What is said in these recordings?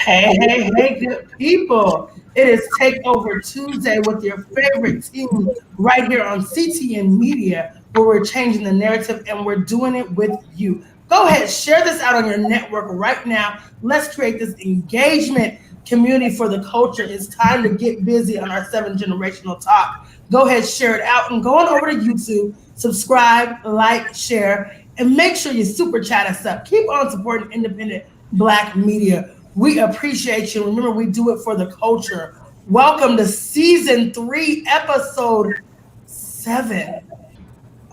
Hey, good people. It is Takeover Tuesday with your favorite team right here on CTN Media, where we're changing the narrative and we're doing it with you. Go ahead, share this out on your network right now. Let's create this engagement community for the culture. It's time to get busy on our 7 generational talk. Go ahead, share it out, and go on over to YouTube, subscribe, like, share, and make sure you super chat us up. Keep on supporting independent Black media. We appreciate you. Remember, we do it for the culture. Welcome to season 3, episode 7.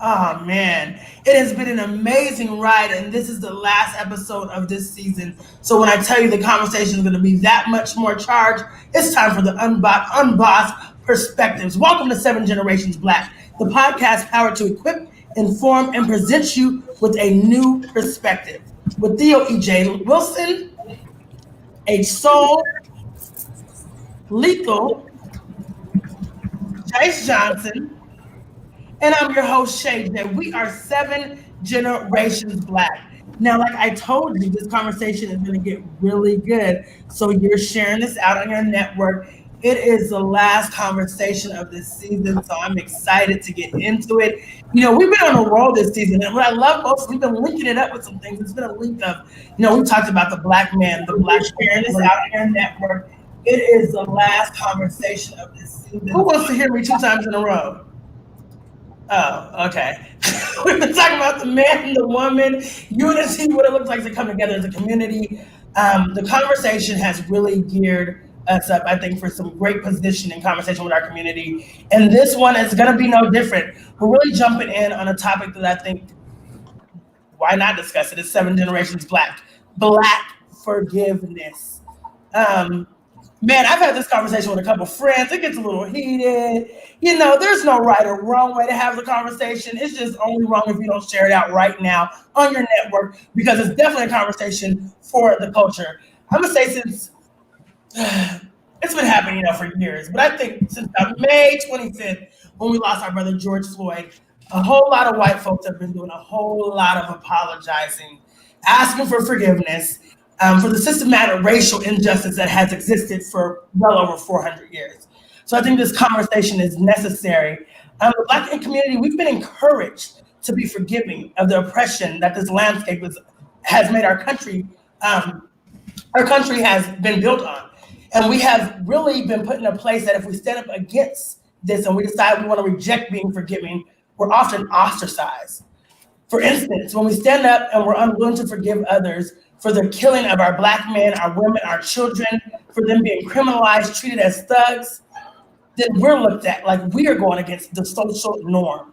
Oh man, it has been an amazing ride, and this is the last episode of this season. So when I tell you the conversation is going to be that much more charged, it's time for the unbossed perspectives. Welcome to 7 Generations Black, the podcast powered to equip, inform, and present you with a new perspective. With Theo E.J. Wilson, H. Soul, Lethal, Jace Johnson, and I'm your host, Shay J. We are 7 Generations Black. Now, like I told you, this conversation is going to get really good. So you're sharing this out on your network. It is the last conversation of this season, so I'm excited to get into it. You know, we've been on a roll this season, and what I love most, we've been linking it up with some things. It's been a link of, we talked about the Black man, the Black sharing this out on your network. It is the last conversation of this season. Who wants to hear me 2 times in a row? Oh, okay. We've been talking about the man and the woman, unity, what it looks like to come together as a community. The conversation has really geared us up, I think, for some great position and conversation with our community. And this one is going to be no different. We're really jumping in on a topic that I think, why not discuss it? It's 7 Generations Black. Black forgiveness. Man, I've had this conversation with a couple friends. It gets a little heated. There's no right or wrong way to have the conversation. It's just only wrong if you don't share it out right now on your network, because it's definitely a conversation for the culture. I'm going to say since it's been happening, for years, but I think since May 25th, when we lost our brother George Floyd, a whole lot of white folks have been doing a whole lot of apologizing, asking for forgiveness, for the systematic racial injustice that has existed for well over 400 years. So I think this conversation is necessary. The Black community, we've been encouraged to be forgiving of the oppression that this landscape has made our country has been built on. And we have really been put in a place that if we stand up against this and we decide we want to reject being forgiving, we're often ostracized. For instance, when we stand up and we're unwilling to forgive others for the killing of our Black men, our women, our children, for them being criminalized, treated as thugs, then we're looked at like we are going against the social norm.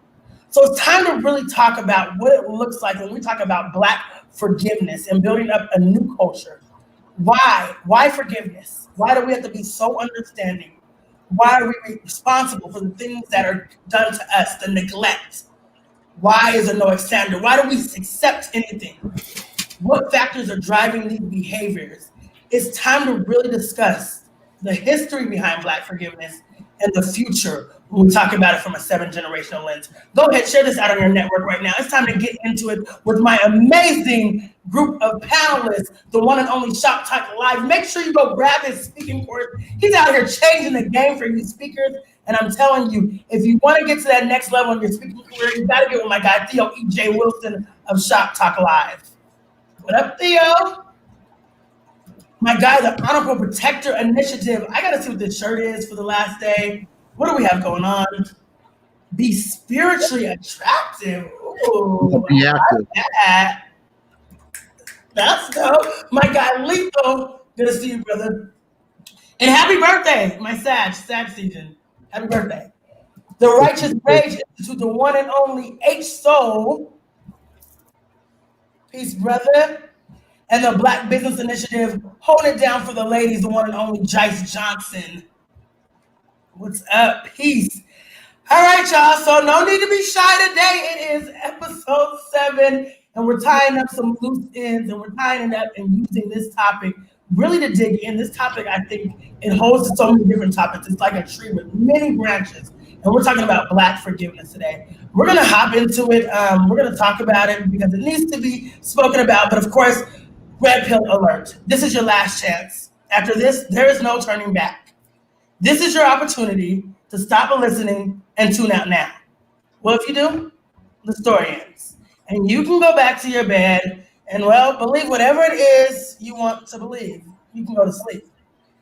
So it's time to really talk about what it looks like when we talk about Black forgiveness and building up a new culture. Why? Why forgiveness? Why do we have to be so understanding? Why are we responsible for the things that are done to us, the neglect? Why is there no standard? Why do we accept anything? What factors are driving these behaviors? It's time to really discuss the history behind Black forgiveness and the future when we talk about it from a 7-generational lens. Go ahead, share this out on your network right now. It's time to get into it with my amazing group of panelists, the one and only Shop Talk Live. Make sure you go grab his speaking course. He's out here changing the game for you speakers. And I'm telling you, if you want to get to that next level in your speaking career, you got to get with my guy, Theo E.J. Wilson of Shop Talk Live. What up, Theo? My guy, the Honorable Protector Initiative. I got to see what this shirt is for the last day. What do we have going on? Be spiritually attractive. Ooh, Yeah. like that's dope. My guy, Lethal. Good to see you, brother. And happy birthday, my Sag season. Happy birthday. The Righteous Rage to the one and only H Soul. Peace, brother. And the Black Business Initiative, holding it down for the ladies, the one and only Jace Johnson. What's up? Peace. All right, y'all. So no need to be shy today. It is episode 7, and we're tying up some loose ends, and we're tying it up and using this topic really to dig in. This topic, I think, it holds so many different topics. It's like a tree with many branches, and we're talking about Black forgiveness today. We're going to hop into it. We're going to talk about it because it needs to be spoken about. But of course, red pill alert. This is your last chance. After this, there is no turning back. This is your opportunity to stop listening and tune out now. Well, if you do, the story ends. And you can go back to your bed and, well, believe whatever it is you want to believe. You can go to sleep.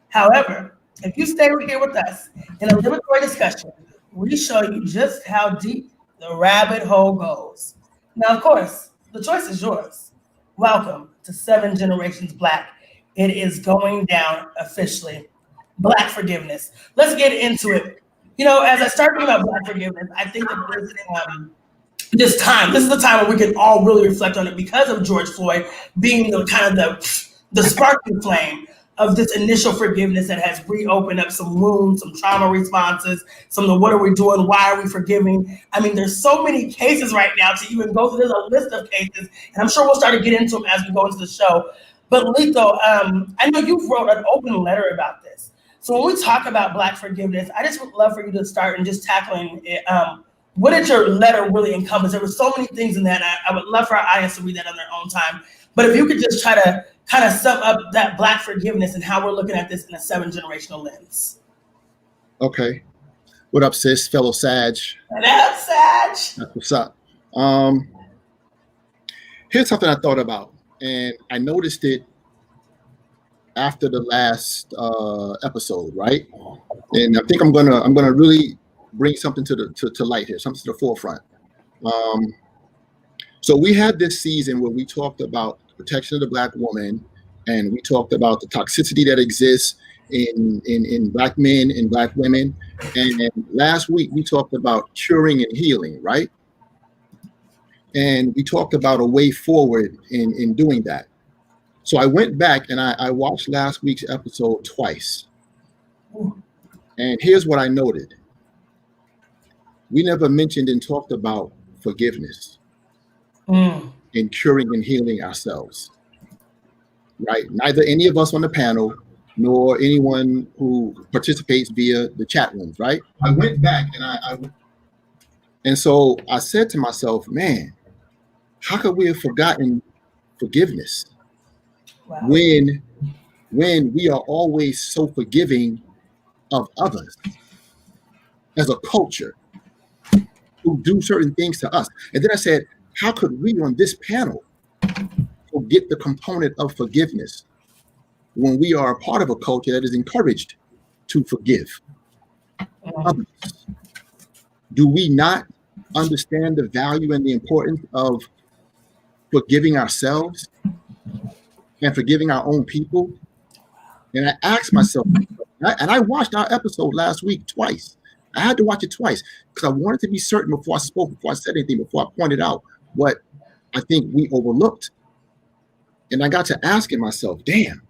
However, if you stay here with us in a liberatory discussion, we show you just how deep the rabbit hole goes. Now, of course, the choice is yours. Welcome to 7 Generations Black. It is going down officially. Black forgiveness. Let's get into it. As I start thinking about Black forgiveness, I think that this is the time where we can all really reflect on it because of George Floyd being the sparking flame of this initial forgiveness that has reopened up some wounds, some trauma responses, some of what are we doing, why are we forgiving? I mean, there's so many cases right now to even go through. There's a list of cases, and I'm sure we'll start to get into them as we go into the show. But Lito, I know you wrote an open letter about this. So when we talk about Black forgiveness, I just would love for you to start and just tackling it. What did your letter really encompass? There were so many things in that. I would love for our audience to read that on their own time. But if you could just try to kind of sum up that Black forgiveness and how we're looking at this in a 7 generational lens. Okay. What up, sis? Fellow Sag. What up, Sag? That's what's up. Here's something I thought about, and I noticed it after the last episode, right? And I think I'm gonna really bring something to light here, something to the forefront. So we had this season where we talked about protection of the Black woman, and we talked about the toxicity that exists in Black men and Black women. And last week we talked about curing and healing, right? And we talked about a way forward in doing that. So I went back and I watched last week's episode twice. And here's what I noted. We never mentioned and talked about forgiveness in curing and healing ourselves, right? Neither any of us on the panel nor anyone who participates via the chat rooms, right? I went back and so I said to myself, man, how could we have forgotten forgiveness? Wow. When we are always so forgiving of others as a culture who do certain things to us. And then I said, how could we on this panel forget the component of forgiveness when we are a part of a culture that is encouraged to forgive others? Do we not understand the value and the importance of forgiving ourselves and forgiving our own people? And I asked myself, and I watched our episode last week twice. I had to watch it twice because I wanted to be certain before I spoke, before I said anything, before I pointed out what I think we overlooked. And I got to asking myself, damn,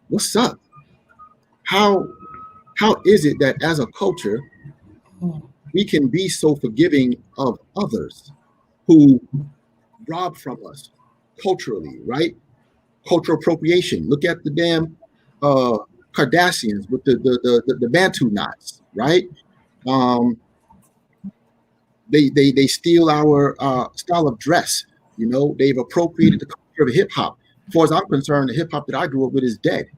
what's up? How is it that as a culture, we can be so forgiving of others who rob from us culturally, right? Cultural appropriation. Look at the damn Kardashians with the Bantu knots, right? They steal our style of dress. You know, they've appropriated the culture of hip hop. As far as I'm concerned, the hip hop that I grew up with is dead.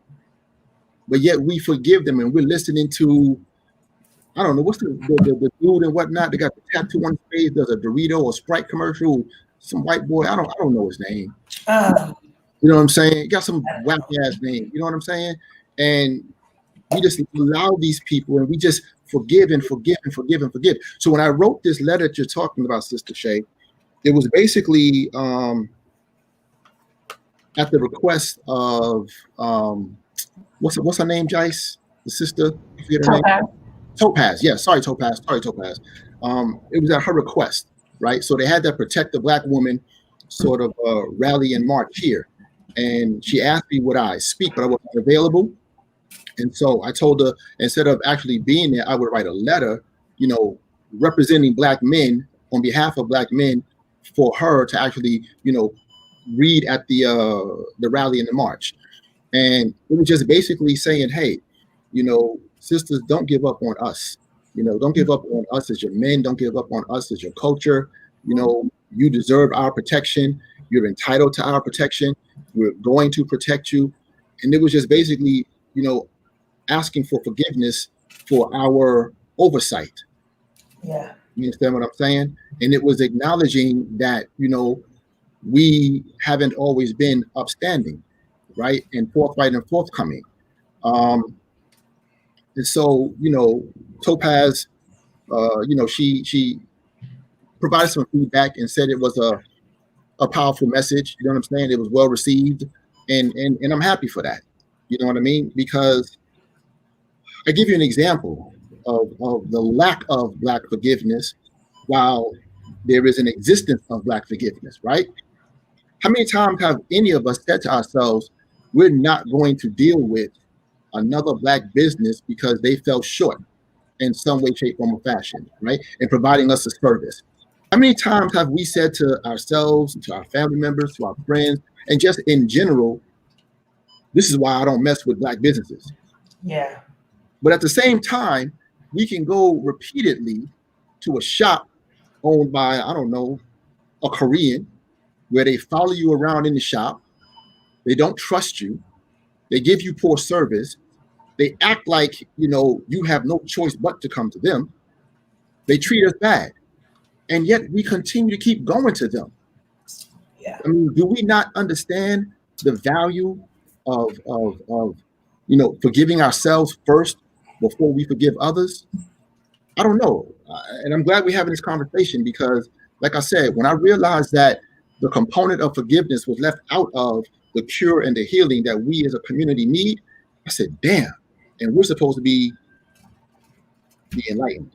But yet we forgive them, and we're listening to, I don't know, what's the dude and whatnot. They got the tattoo on his face. There's a Dorito or Sprite commercial. Some white boy. I don't know his name. You know what I'm saying? He got some wacky ass name. You know what I'm saying? And we just allow these people, and we just forgive and forgive and forgive and forgive. So when I wrote this letter that you're talking about, Sister Shay, it was basically at the request of what's her name, Jice? The sister? Topaz. Yeah, sorry, Topaz. It was at her request, right? So they had that Protect the Black Woman sort of rally and march here. And she asked me would I speak, but I wasn't available. And so I told her, instead of actually being there, I would write a letter, you know, representing Black men on behalf of Black men for her to actually, you know, read at the rally and the march. And it was just basically saying, hey, you know, sisters, don't give up on us. You know, don't give up on us as your men. Don't give up on us as your culture. You know, you deserve our protection. You're entitled to our protection. We're going to protect you. And it was just basically, asking for forgiveness for our oversight. Yeah. You understand what I'm saying? And it was acknowledging that, we haven't always been upstanding, right? And forthright and forthcoming. And so, Topaz, she provided some feedback and said it was a powerful message. You know what I'm saying? It was well received, and I'm happy for that. You know what I mean? Because I give you an example of the lack of Black forgiveness, while there is an existence of Black forgiveness, right? How many times have any of us said to ourselves, we're not going to deal with another Black business because they fell short in some way, shape, form, or fashion, right? And providing us a service. How many times have we said to ourselves, to our family members, to our friends, and just in general, this is why I don't mess with Black businesses. Yeah. But at the same time, we can go repeatedly to a shop owned by, I don't know, a Korean, where they follow you around in the shop. They don't trust you. They give you poor service. They act like, you have no choice but to come to them. They treat us bad. And yet we continue to keep going to them. Yeah. I mean, do we not understand the value of forgiving ourselves first before we forgive others? I don't know. And I'm glad we're having this conversation because, like I said, when I realized that the component of forgiveness was left out of the cure and the healing that we as a community need, I said, damn. And we're supposed to be enlightened.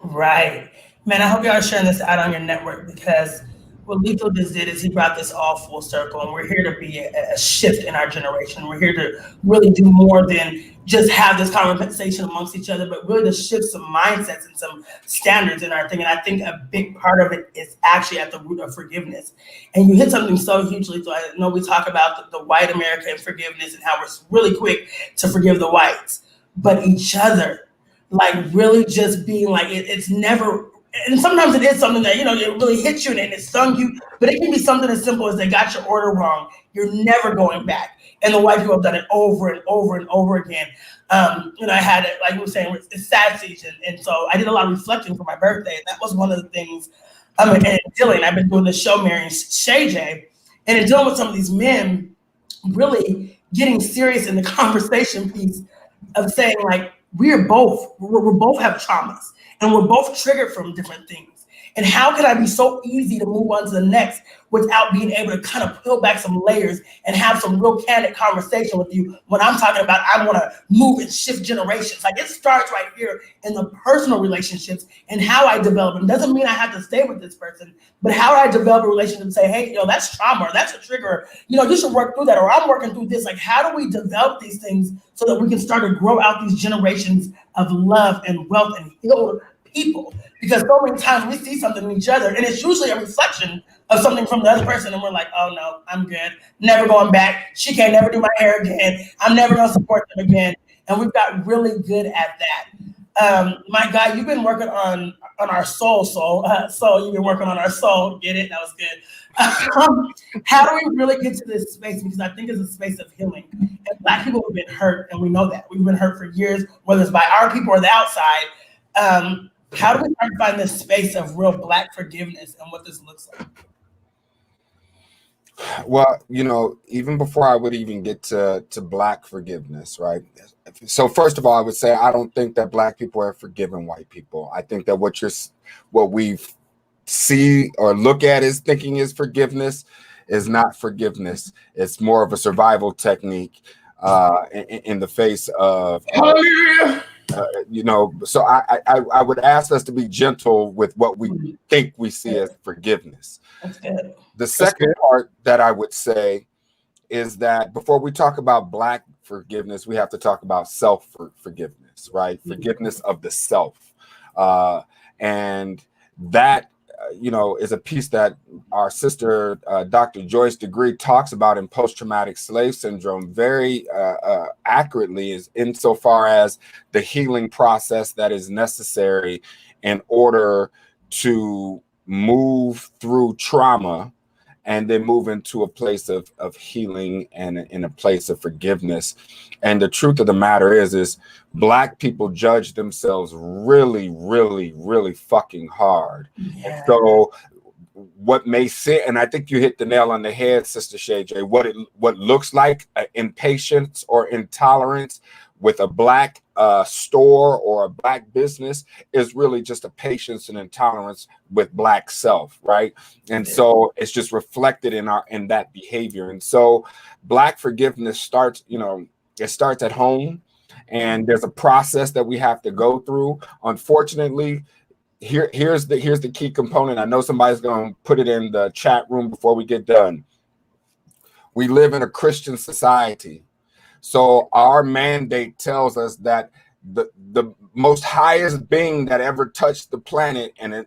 Right. Man, I hope y'all are sharing this out on your network because what Lethal just did is he brought this all full circle, and we're here to be a shift in our generation. We're here to really do more than just have this conversation amongst each other, but really to shift some mindsets and some standards in our thing. And I think a big part of it is actually at the root of forgiveness. And you hit something so hugely. So I know we talk about the white America and forgiveness and how we're really quick to forgive the whites, but each other. Like really just being like it's never, and sometimes it is something that it really hits you and it stung you, but it can be something as simple as they got your order wrong. You're never going back, and the white people have done it over and over and over again. I had it like we were saying, it's sad season, and so I did a lot of reflecting for my birthday, and that was one of the things. And dealing, I've been doing the show marrying Shay J, and in dealing with some of these men, really getting serious in the conversation piece of saying like. We're both have traumas and we're both triggered from different things. And how can I be so easy to move on to the next without being able to kind of peel back some layers and have some real candid conversation with you when I'm talking about I want to move and shift generations. Like it starts right here in the personal relationships and how I develop. It doesn't mean I have to stay with this person, but how do I develop a relationship and say, hey, that's trauma, or that's a trigger. You should work through that, or I'm working through this. Like, how do we develop these things so that we can start to grow out these generations of love and wealth and healed people? Because so many times we see something in each other and it's usually a reflection of something from the other person, and we're like, oh no, I'm good, never going back. She can't never do my hair again. I'm never gonna support them again. And we've got really good at that. My guy, you've been working on our soul. You've been working on our soul. Get it? That was good. How do we really get to this space? Because I think it's a space of healing. And Black people have been hurt, and we know that. We've been hurt for years, whether it's by our people or the outside. How do we try to find this space of real Black forgiveness and what this looks like? Well, even before I would even get to Black forgiveness, right? So first of all, I would say I don't think that Black people have forgiven white people. I think that what we see or look at as thinking is forgiveness is not forgiveness. It's more of a survival technique in the face of. So I would ask us to be gentle with what we think we see as forgiveness. That's good. The second part that I would say is that before we talk about Black forgiveness, we have to talk about self-forgiveness, right? Mm-hmm. Forgiveness of the self. And that, is a piece that our sister, Dr. Joyce DeGree, talks about in post-traumatic slave syndrome very accurately, is insofar as the healing process that is necessary in order to move through trauma and then move into a place of healing and in a place of forgiveness. And the truth of the matter is Black people judge themselves really, really, really fucking hard. Yeah. And so what may sit, and I think you hit the nail on the head, Sister Shay J, what looks like impatience or intolerance with a Black store or a Black business is really just a patience and intolerance with Black self, right? And so it's just reflected in that behavior. And so Black forgiveness starts, it starts at home, and there's a process that we have to go through. Unfortunately, here's the key component. I know somebody's going to put it in the chat room before we get done. We live in a Christian society. So our mandate tells us that the most highest being that ever touched the planet and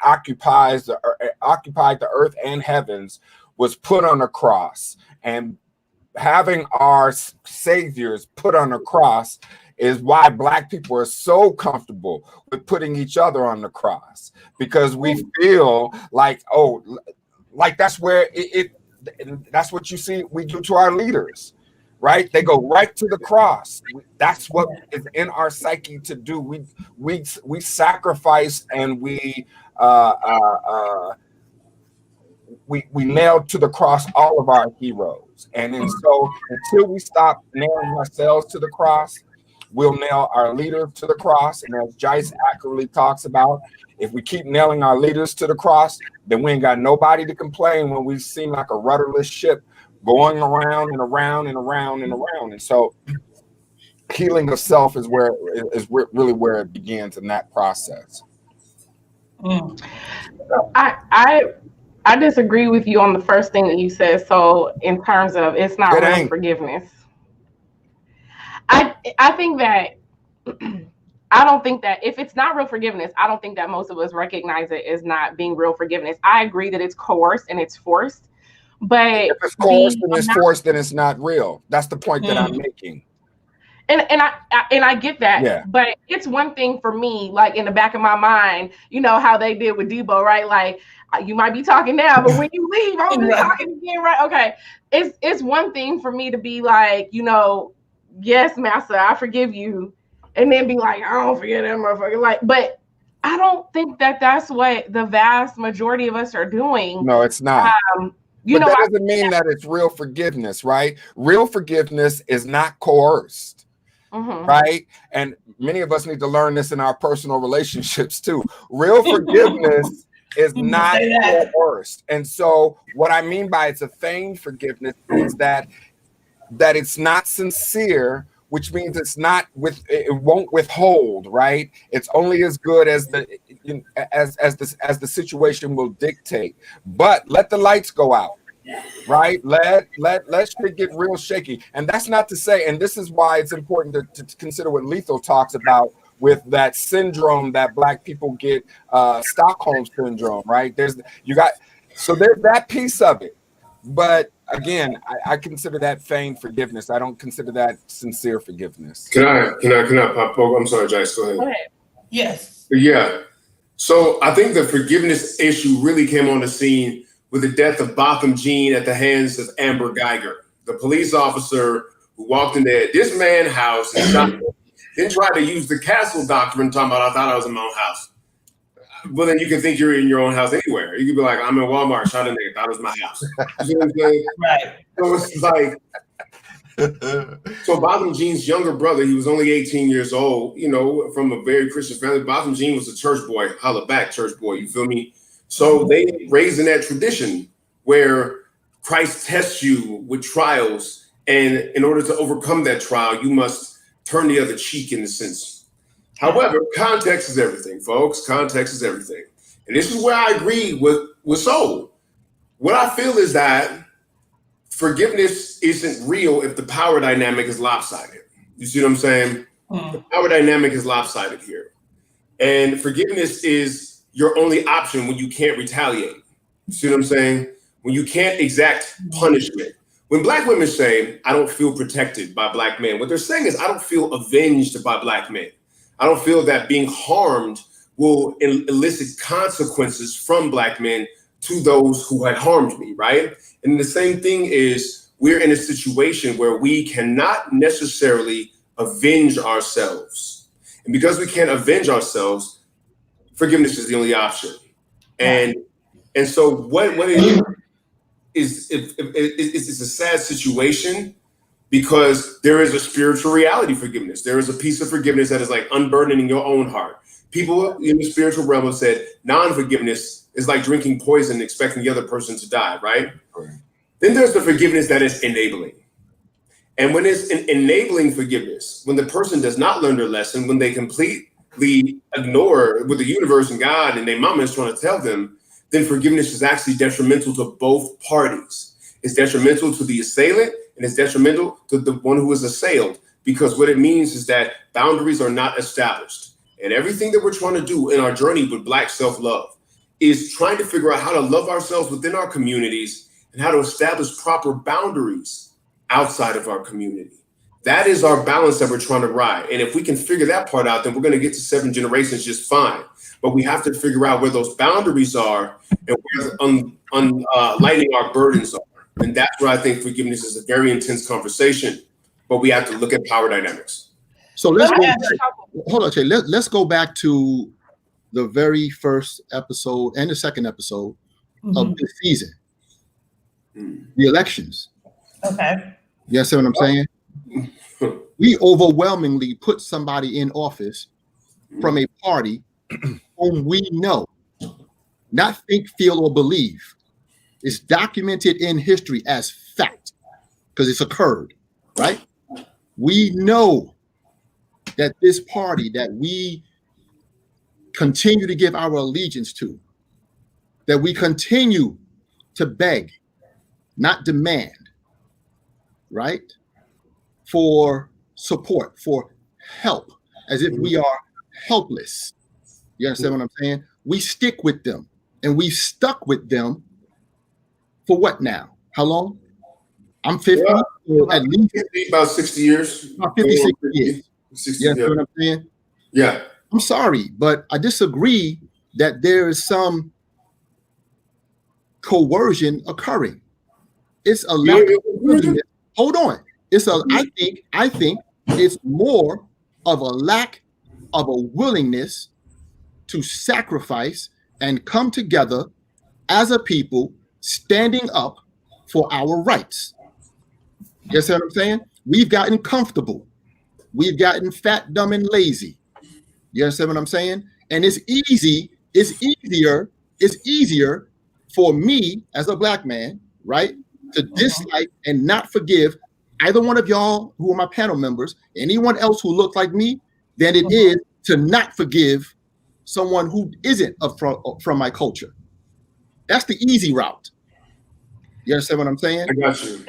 occupied the earth and heavens was put on a cross. And having our saviors put on a cross is why Black people are so comfortable with putting each other on the cross, because we feel like, like that's where that's what you see we do to our leaders, right? They go right to the cross. That's what is in our psyche to do. We sacrifice, and we nailed to the cross all of our heroes. And so until we stop nailing ourselves to the cross, we'll nail our leader to the cross. And as Jice accurately talks about, if we keep nailing our leaders to the cross, then we ain't got nobody to complain when we seem like a rudderless ship going around and around and around and around. And so healing of self is really where it begins in that process. I disagree with you on the first thing that you said. So in terms of it's not real forgiveness, I think that I don't think that if it's not real forgiveness, I don't think that most of us recognize it as not being real forgiveness. I agree that it's coerced and it's forced, but if it's coerced and it's forced, then it's not real. That's the point that I'm making. And I get that, yeah. But it's one thing for me, like in the back of my mind, you know how they did with Debo, right? Like you might be talking now, but when you leave, I'm gonna be talking again, right? Okay, it's one thing for me to be like, yes, Master, I forgive you, and then be like, I don't forget that motherfucker. Like, but I don't think that that's what the vast majority of us are doing. No, it's not. But that doesn't mean that it's real forgiveness, right? Real forgiveness is not coerced. Mm-hmm. Right? And many of us need to learn this in our personal relationships too. Real forgiveness is not coerced. And so what I mean by it's a feigned forgiveness is that it's not sincere, which means it won't withhold, right? It's only as good as the situation will dictate. But let the lights go out. Right? Let's get real shaky. And that's not to say, and this is why it's important to consider what Lethal talks about with that syndrome that Black people get, Stockholm syndrome, right? There's that piece of it. But again, I consider that feigned forgiveness. I don't consider that sincere forgiveness. Can I pop up? I'm sorry, Jice, go ahead. Yes. Yeah. So I think the forgiveness issue really came on the scene with the death of Botham Jean at the hands of Amber Geiger, the police officer who walked in this man's house and shot him, then tried to use the castle doctrine, talking about, I thought I was in my own house. Well, then you can think you're in your own house anywhere. You could be like, I'm in Walmart, shot a nigga, thought it was my house. You know what I'm saying? Right. So it's like, so Botham Jean's younger brother, he was only 18 years old, from a very Christian family. Botham Jean was a church boy, holla back church boy, you feel me? So they raised in that tradition where Christ tests you with trials, and in order to overcome that trial, you must turn the other cheek in a sense. However, context is everything, folks. Context is everything. And this is where I agree with Soul. What I feel is that forgiveness isn't real if the power dynamic is lopsided. You see what I'm saying? The power dynamic is lopsided here. And forgiveness is your only option when you can't retaliate. You see what I'm saying? When you can't exact punishment. When Black women say, I don't feel protected by Black men, what they're saying is, I don't feel avenged by Black men. I don't feel that being harmed will elicit consequences from Black men to those who had harmed me, right? And the same thing is we're in a situation where we cannot necessarily avenge ourselves. And because we can't avenge ourselves, forgiveness is the only option. And so what it is it's a sad situation, because there is a spiritual reality forgiveness. There is a piece of forgiveness that is like unburdening your own heart. People in the spiritual realm have said non-forgiveness is like drinking poison and expecting the other person to die, right? Then there's the forgiveness that is enabling. And when it's an enabling forgiveness, when the person does not learn their lesson, when they completely ignore what the universe and God and their mama is trying to tell them, then forgiveness is actually detrimental to both parties. It's detrimental to the assailant, and it's detrimental to the one who is assailed, because what it means is that boundaries are not established. And everything that we're trying to do in our journey with Black self-love is trying to figure out how to love ourselves within our communities and how to establish proper boundaries outside of our community. That is our balance that we're trying to ride. And if we can figure that part out, then we're going to get to 7 generations just fine. But we have to figure out where those boundaries are and where lightening our burdens are. And that's where I think forgiveness is a very intense conversation, but we have to look at power dynamics. So let's go back. Hold on, Jay. Let's go back to the very first episode and the second episode of this season, the elections. Okay. You see what I'm saying? We overwhelmingly put somebody in office from a party whom we know, not think, feel, or believe, is documented in history as fact because it's occurred, right? We know that this party that we continue to give our allegiance to, that we continue to beg, not demand, right? For support, for help, as if we are helpless. You understand what I'm saying? We stick with them, and we stuck with them for what now? How long? I'm 50, at least about 60 years. About 56 years. 60, you know what I'm saying? Yeah. I'm sorry, but I disagree that there is some coercion occurring. It's a lack of willingness. Hold on. I think it's more of a lack of a willingness to sacrifice and come together as a people, standing up for our rights. You see what I'm saying? We've gotten comfortable. We've gotten fat, dumb, and lazy. You understand what I'm saying? And it's easier for me as a Black man, right, to dislike and not forgive either one of y'all who are my panel members, anyone else who looks like me, than it is to not forgive someone who isn't from my culture. That's the easy route. You understand what I'm saying? I got you.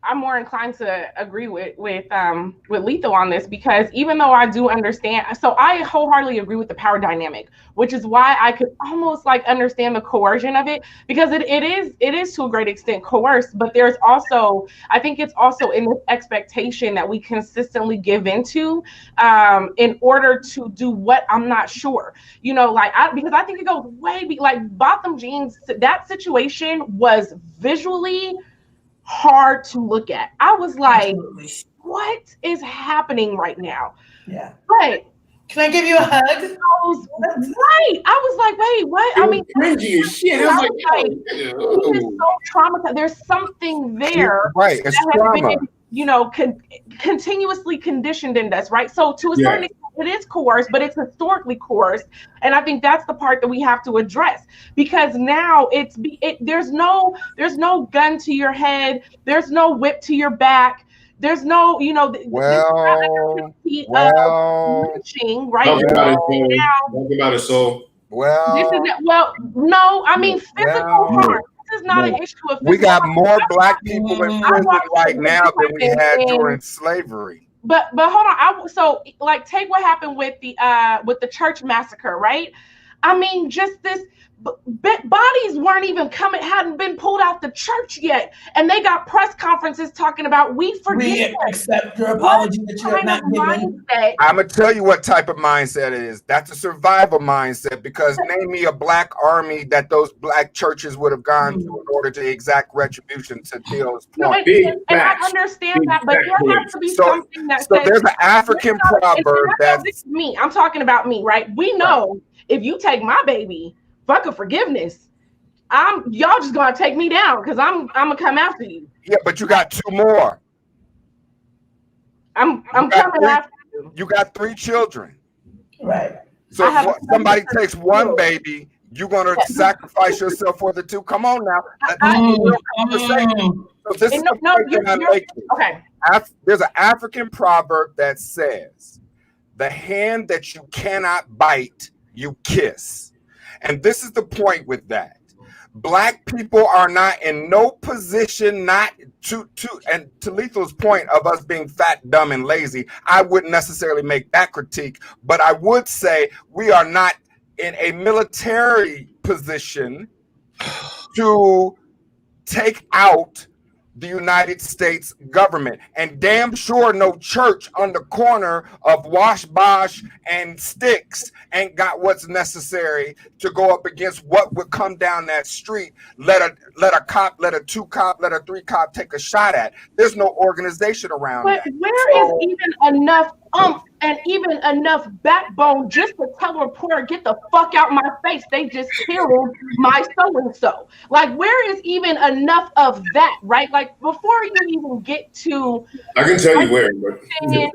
I'm more inclined to agree with Letho on this, because even though I do understand, so I wholeheartedly agree with the power dynamic, which is why I could almost like understand the coercion of it, because it is to a great extent coerced, but there's also, I think it's also in this expectation that we consistently give into in order to do what I'm not sure, because I think it goes like Botham Jeans, that situation was visually hard to look at. I was like, absolutely. What is happening right now? Yeah. But can I give you a hug? Right. I was like, wait, what? I mean, cringy as shit. I was like, he is so traumatized. There's something there, right? It's trauma. Been, continuously conditioned in us, right? So to a certain extent, it is coerced, but it's historically coerced, and I think that's the part that we have to address, because now there's no gun to your head, there's no whip to your back, there's no lynching, right? Talk about it, so no, I mean physical harm. This is not an issue of we got more Black people in prison right now than we had during slavery. But hold on. So take what happened with the church massacre, right? I mean, just this bodies weren't even coming, hadn't been pulled out the church yet, and they got press conferences talking about we forgive. We accept your apology that you have not given. I'm gonna tell you what type of mindset it is. That's a survival mindset, because name me a black army that those black churches would have gone to in order to exact retribution to Theo's point. No, and I understand that, but there has to be something that says. There's an African proverb that's me. I'm talking about me, right? We know if you take my baby, fuck a forgiveness. Y'all just gonna take me down because I'm gonna come after you. Yeah, but you got 2 more. I'm coming after you. You got 3 children. Right. So if somebody takes 1 baby, you're gonna sacrifice yourself for the 2. Come on now. So this is the point that I'm making. Okay. There's an African proverb that says, "The hand that you cannot bite, you kiss." And this is the point with that. Black people are not in no position not to and to Lethal's point of us being fat, dumb, and lazy, I wouldn't necessarily make that critique, but I would say we are not in a military position to take out the United States government. And damn sure no church on the corner of Wash Bosh and Sticks ain't got what's necessary to go up against what would come down that street. Let a cop, let a 2 cop, let a 3 cop take a shot at. There's no organization around but that. Where is even enough and even enough backbone just to tell a reporter, get the fuck out my face, they just killed my so-and-so. Like, where is even enough of that, right? Like, before you even get to I can tell you where, but and any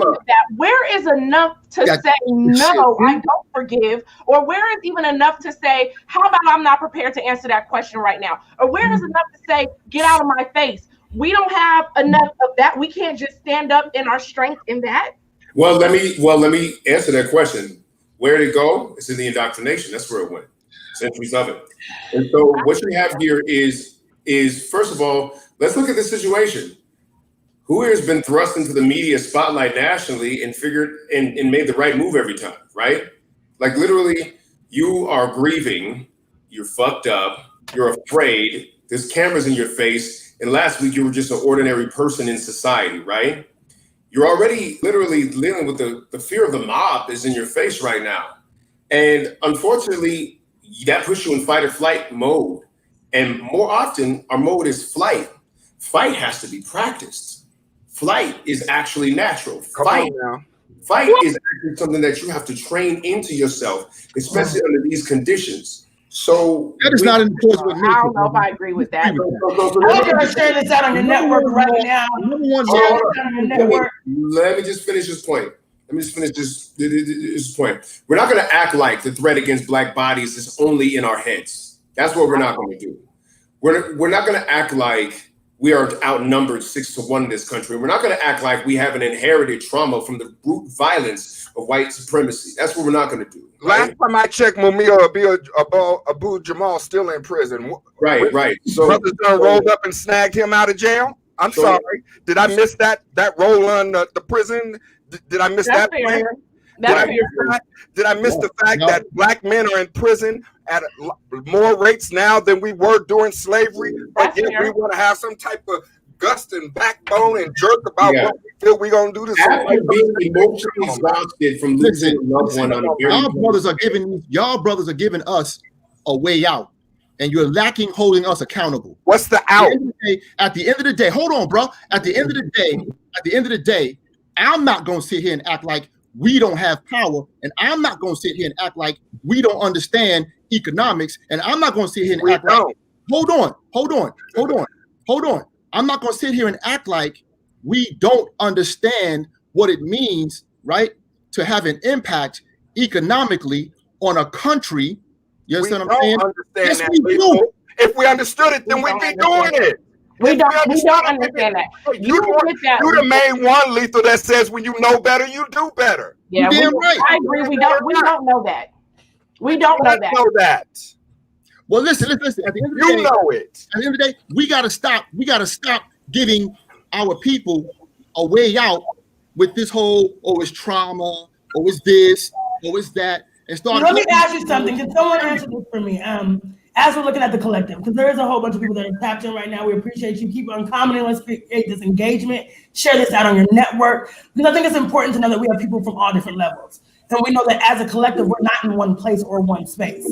of that, where is enough to say no, I don't forgive, or where is even enough to say, how about I'm not prepared to answer that question right now, or where is enough to say, get out of my face? We don't have enough of that. We can't just stand up in our strength in that. Well, let me answer that question. Where did it go? It's in the indoctrination. That's where it went. Centuries of it. And so what you have here is first of all, let's look at the situation. Who has been thrust into the media spotlight nationally and figured and made the right move every time, right? Like literally, you are grieving, you're fucked up, you're afraid, there's cameras in your face. And last week, you were just an ordinary person in society, right? You're already literally dealing with the fear of the mob is in your face right now. And unfortunately, that puts you in fight or flight mode. And more often, our mode is flight. Fight has to be practiced. Flight is actually natural. Fight is actually something that you have to train into yourself, especially under these conditions. So that is not enforced with me. I don't know if I agree with that. I'm sharing this out on your network right now. Let me just finish this point. This point. We're not going to act like the threat against Black bodies is only in our heads. That's what we're not going to do. We're not going to act like we are outnumbered 6-1 in this country. We're not going to act like we have an inherited trauma from the brute violence of white supremacy. That's what we're not going to do. Right? Last time I checked, Mumia Abu Jamal still in prison. Right. So brothers done rolled up and snagged him out of jail. I'm sorry. Did I miss that roll on the prison? Did I miss that? Did I miss the fact that Black men are in prison at more rates now than we were during slavery? But yet we want to have some type of gust and backbone and jerk about what we feel we're gonna do to somebody. Being emotionally exhausted from losing a loved one on a very y'all brothers are giving us a way out, and you're lacking holding us accountable. What's the out? At the end of the day, hold on, bro. At the end of the day, I'm not gonna sit here and act like we don't have power, and I'm not gonna sit here and act like we don't understand economics, and I'm not gonna sit here and act like hold on. I'm not going to sit here and act like we don't understand what it means, right, to have an impact economically on a country. You understand what I'm saying? Yes, we do. If we understood it, then we'd be doing it. We don't understand that. You're the main one, Lethal, that says when you know better, you do better. Yeah, right. I agree. We don't know that. We don't know that. Well, listen. At the end of the day, know it. At the end of the day, we gotta stop. We gotta stop giving our people a way out with this whole, it's trauma, it's this, it's that. and start. Let me ask you something. Can someone answer this for me? As we're looking at the collective, because there is a whole bunch of people that are tapped in right now. We appreciate you. Keep on commenting. Let's create this engagement. Share this out on your network. Because I think it's important to know that we have people from all different levels. And we know that as a collective, we're not in one place or one space.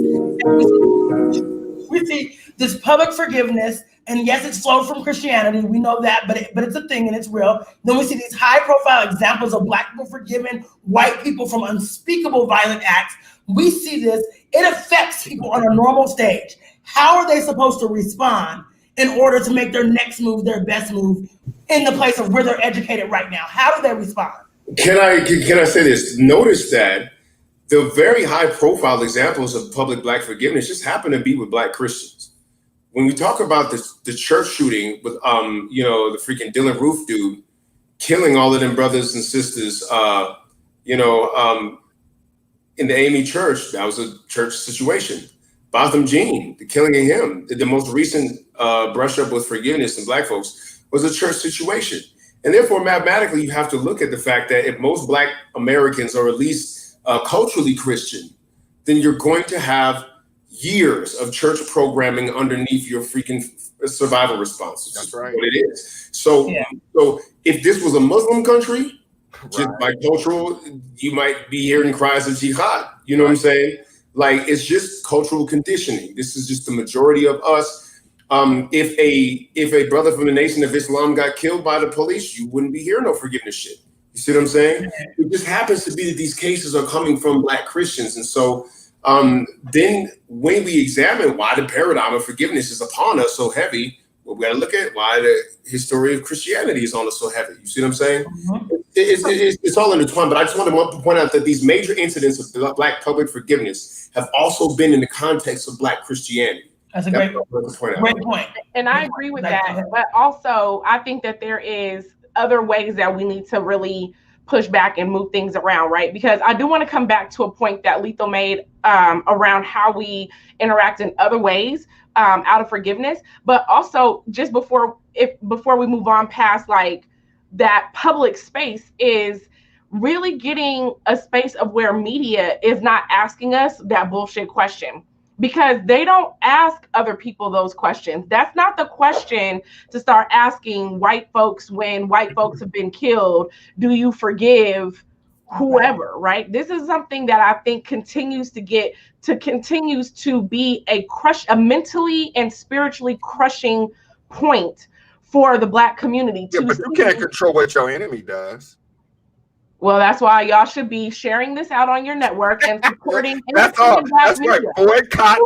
We see this public forgiveness, and yes, it's flowed from Christianity. We know that, but it's a thing and it's real. Then we see these high-profile examples of Black people forgiving white people from unspeakable violent acts. We see this. It affects people on a normal stage. How are they supposed to respond in order to make their next move, their best move, in the place of where they're educated right now? How do they respond? Can I say this? Notice that the very high-profile examples of public Black forgiveness just happen to be with Black Christians. When we talk about the church shooting with the freaking Dylan Roof dude killing all of them brothers and sisters, in the AME church, that was a church situation. Botham Jean, the killing of him, the most recent brush up with forgiveness in Black folks was a church situation. And therefore, mathematically, you have to look at the fact that if most Black Americans are at least culturally Christian, then you're going to have years of church programming underneath your freaking survival responses. That's right. What it is. So if this was a Muslim country, just by cultural, you might be hearing cries of jihad. You know what I'm saying? Like, it's just cultural conditioning. This is just the majority of us. If a brother from the Nation of Islam got killed by the police, you wouldn't be hearing no forgiveness shit. You see what I'm saying? It just happens to be that these cases are coming from Black Christians. And so then when we examine why the paradigm of forgiveness is upon us so heavy, well, we got to look at why the history of Christianity is on us so heavy. You see what I'm saying? Mm-hmm. It's all intertwined, but I just want to point out that these major incidents of Black public forgiveness have also been in the context of Black Christianity. That's a great point. And I agree with that. But also, I think that there is other ways that we need to really push back and move things around, right? Because I do want to come back to a point that Lethal made around how we interact in other ways out of forgiveness. But also, just before we move on past like that public space, is really getting a space of where media is not asking us that bullshit question, because they don't ask other people those questions. That's not the question to start asking white folks when white folks have been killed. Do you forgive whoever, right? This is something that I think continues to be a mentally and spiritually crushing point for the Black community. Yeah, but you can't control what your enemy does. Well, that's why y'all should be sharing this out on your network and supporting. That's all. That's right. Boycott.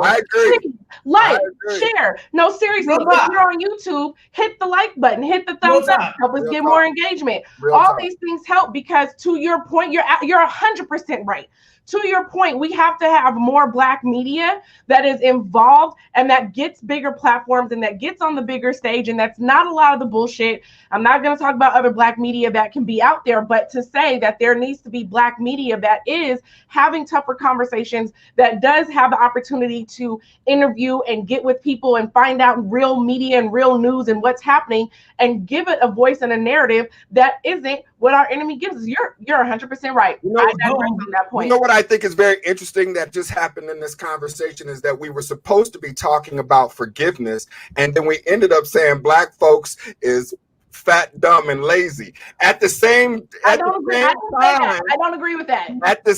I agree. Like, share. No, seriously. If you're on YouTube, hit the like button, hit the thumbs up. Help us get more engagement. All these things help, because to your point, you're 100% right. To your point, we have to have more Black media that is involved and that gets bigger platforms and that gets on the bigger stage. And that's not a lot of the bullshit. I'm not going to talk about other Black media that can be out there, but to say that there needs to be Black media that is having tougher conversations, that does have the opportunity to interview and get with people and find out real media and real news and what's happening, and give it a voice and a narrative that isn't what our enemy gives us. You're 100% right. I digress on that point. You know what I think is very interesting that just happened in this conversation is that we were supposed to be talking about forgiveness, and then we ended up saying Black folks is fat, dumb, and lazy. At the same time, I don't agree with that. At the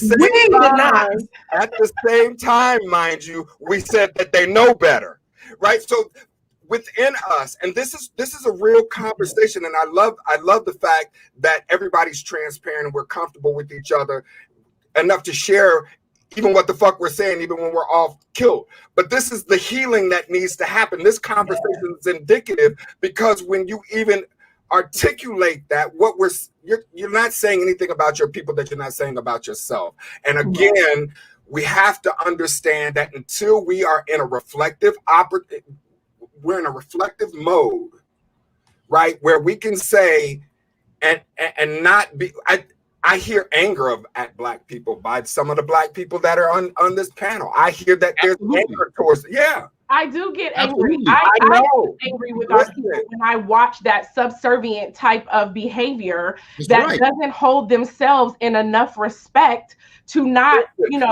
same time, mind you, we said that they know better, right? So within us, and this is a real conversation, and I love the fact that everybody's transparent and we're comfortable with each other enough to share even what the fuck we're saying, even when we're all killed. But this is the healing that needs to happen. This conversation is indicative, because when you even articulate that, you're not saying anything about your people that you're not saying about yourself. And again, we have to understand that until we are in a reflective mode, right, where we can say and not be. I hear anger at Black people by some of the Black people that are on this panel. I hear that there's anger towards, I do get angry. Absolutely. I know. get angry with our people when I watch that subservient type of behavior that doesn't hold themselves in enough respect to not,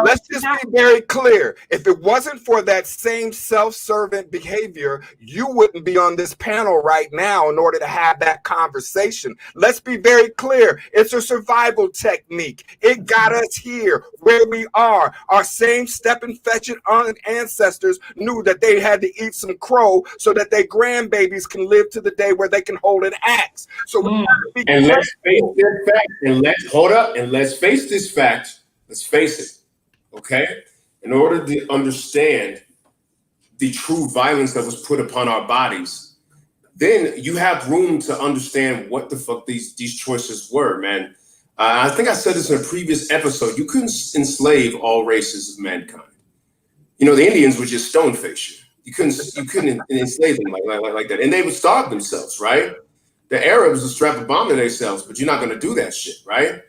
let's just be very clear. If it wasn't for that same self-servant behavior, you wouldn't be on this panel right now in order to have that conversation. Let's be very clear. It's a survival technique. It got us here where we are. Our same stepping fetching ancestors knew that they had to eat some crow so that their grandbabies can live to the day where they can hold an axe. So and let's face this fact, and let's face this fact. Let's face it, okay? In order to understand the true violence that was put upon our bodies, then you have room to understand what the fuck these choices were, man. I think I said this in a previous episode. You couldn't enslave all races of mankind. The Indians would just stone face you. You couldn't enslave them like that, and they would starve themselves, right? The Arabs would strap a bomb to themselves, but you're not going to do that shit, right?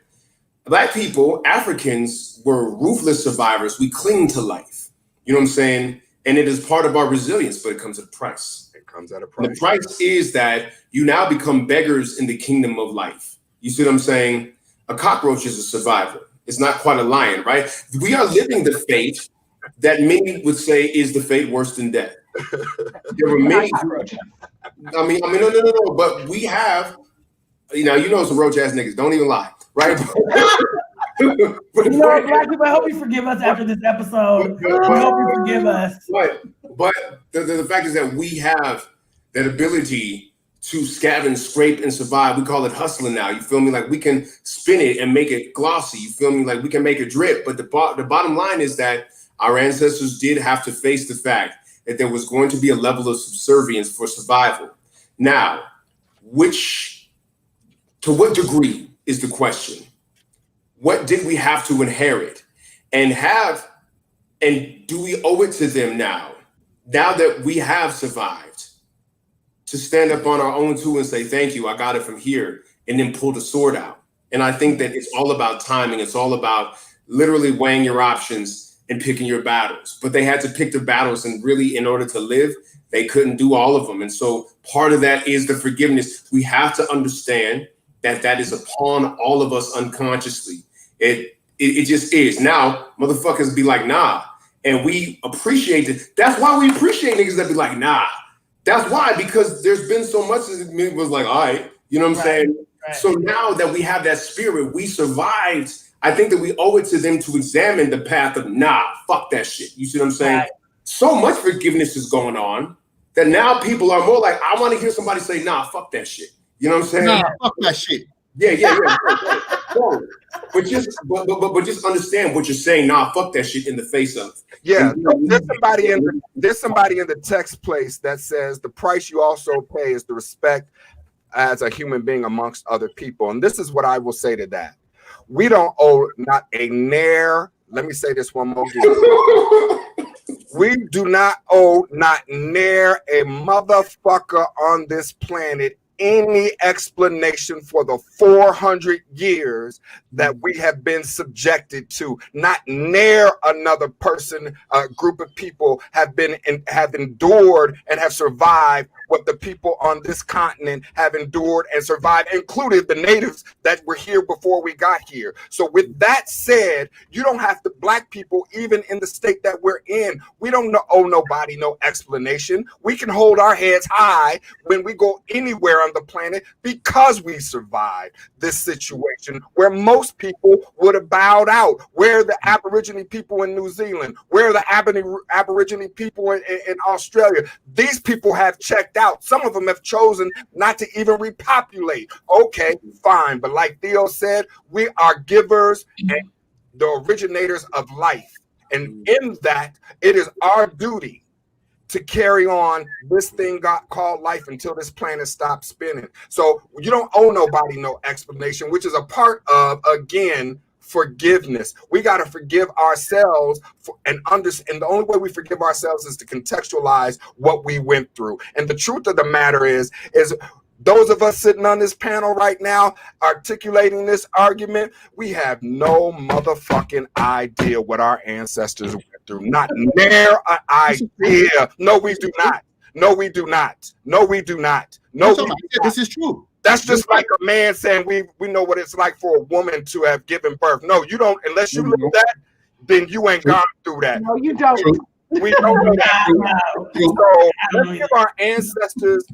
Black people, Africans, were ruthless survivors. We cling to life. You know what I'm saying? And it is part of our resilience, but it comes at a price. It comes at a price. And the price is that you now become beggars in the kingdom of life. You see what I'm saying? A cockroach is a survivor. It's not quite a lion, right? We are living the fate that many would say is the fate worse than death. There were many. No. But we have, some roach ass niggas. Don't even lie. Right. Black people, I hope you forgive us after this episode. I hope you forgive us. But the fact is that we have that ability to scavenge, scrape, and survive. We call it hustling now. You feel me? Like we can spin it and make it glossy. You feel me? Like we can make it drip. But the bottom line is that our ancestors did have to face the fact that there was going to be a level of subservience for survival. Now, to what degree is the question? What did we have to inherit and do we owe it to them now that we have survived, to stand up on our own too and say, thank you, I got it from here, and then pull the sword out? And I think that it's all about timing. It's all about literally weighing your options and picking your battles. But they had to pick their battles, and really, in order to live, they couldn't do all of them. And so part of that is the forgiveness. We have to understand that is upon all of us unconsciously. It just is. Now, motherfuckers be like, nah. And we appreciate it. That's why we appreciate niggas that be like, nah. That's why, because there's been so much that it was like, all right, you know what I'm saying? Right. So now that we have that spirit, we survived. I think that we owe it to them to examine the path of, nah, fuck that shit. You see what I'm saying? Right. So much forgiveness is going on that now people are more like, I want to hear somebody say, nah, fuck that shit. You know what I'm saying? Nah, fuck that shit. Yeah. But just understand what you're saying. Nah, fuck that shit in the face of. Yeah, there's somebody in the text place that says the price you also pay is the respect as a human being amongst other people. And this is what I will say to that. We don't owe not a near. Let me say this one more time. We do not owe not near a motherfucker on this planet any explanation for the 400 years that we have been subjected to. Not near another person, a group of people have endured and have survived what the people on this continent have endured and survived, including the natives that were here before we got here. So with that said, you don't have to, black people, even in the state that we're in, we don't owe nobody no explanation. We can hold our heads high when we go anywhere on the planet because we survived this situation where most people would have bowed out. Where are the Aborigine people in New Zealand? Where are the Aborigine people in Australia? These people have checked out. Some of them have chosen not to even repopulate. Okay, fine. But like Theo said, we are givers and the originators of life. And in that, it is our duty to carry on this thing called life until this planet stops spinning. So you don't owe nobody no explanation, which is a part of, again, forgiveness. We got to forgive ourselves and understand. The only way we forgive ourselves is to contextualize what we went through. And the truth of the matter is those of us sitting on this panel right now, articulating this argument, we have no motherfucking idea what our ancestors went through. Not near an idea. No, we do not. No, we do not. No, we do not. No, we do not. This is true. That's just like a man saying we know what it's like for a woman to have given birth. No, you don't. Unless you live that, then you ain't gone through that. No, you don't. We don't know that. So let's give our ancestors,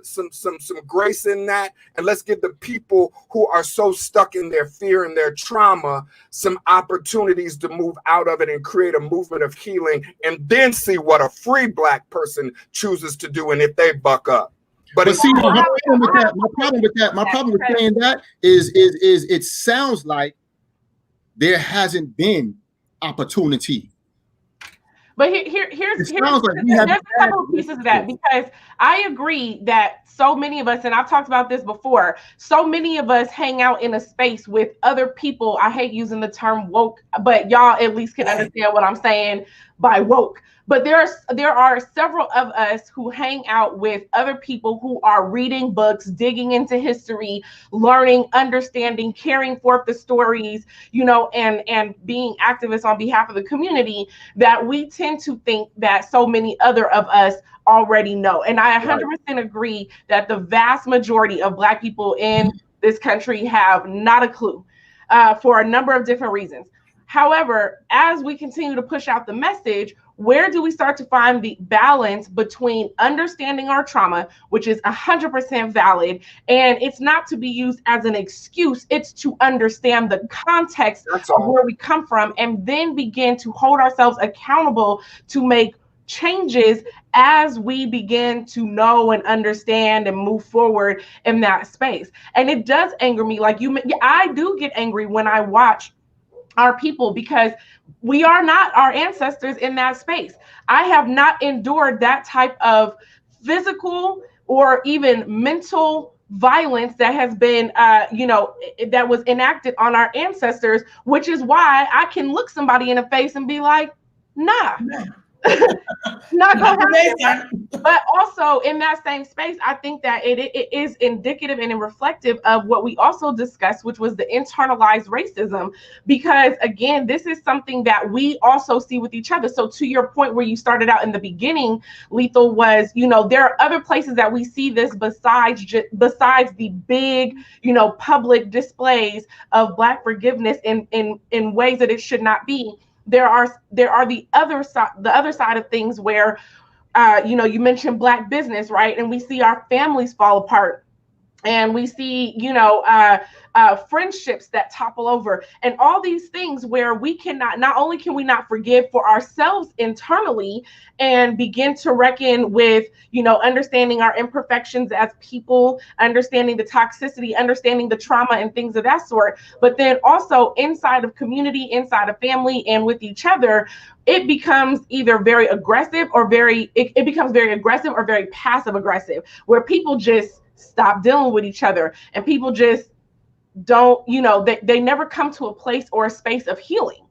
some grace in that, and let's give the people who are so stuck in their fear and their trauma some opportunities to move out of it and create a movement of healing, and then see what a free Black person chooses to do, and if they buck up. But see, my problem with saying that is it sounds like there hasn't been opportunity. But here's a couple of pieces of that, because I agree that so many of us, and I've talked about this before, so many of us hang out in a space with other people. I hate using the term woke, but y'all at least can understand what I'm saying by woke. But there are several of us who hang out with other people who are reading books, digging into history, learning, understanding, carrying forth the stories, and being activists on behalf of the community, that we tend to think that so many other of us already know. And I 100% agree that the vast majority of Black people in this country have not a clue for a number of different reasons. However, as we continue to push out the message, where do we start to find the balance between understanding our trauma, which is 100% valid, and it's not to be used as an excuse, it's to understand the context of where we come from, and then begin to hold ourselves accountable to make changes as we begin to know and understand and move forward in that space. And it does anger me, I do get angry when I watch our people, because we are not our ancestors in that space. I have not endured that type of physical or even mental violence that has been, that was enacted on our ancestors, which is why I can look somebody in the face and be like, nah. Not gonna happen. But also in that same space, I think that it is indicative and reflective of what we also discussed, which was the internalized racism, because again, this is something that we also see with each other. So to your point where you started out in the beginning, Lethal, was, there are other places that we see this besides the big, public displays of Black forgiveness in ways that it should not be. There are the other side of things where, you mentioned Black business, right? And we see our families fall apart, and we see, friendships that topple over, and all these things where we not only can we not forgive for ourselves internally and begin to reckon with, understanding our imperfections as people, understanding the toxicity, understanding the trauma and things of that sort, but then also inside of community, inside of family, and with each other, it becomes either very aggressive or very passive aggressive, where people just stop dealing with each other, and people just don't, they never come to a place or a space of healing.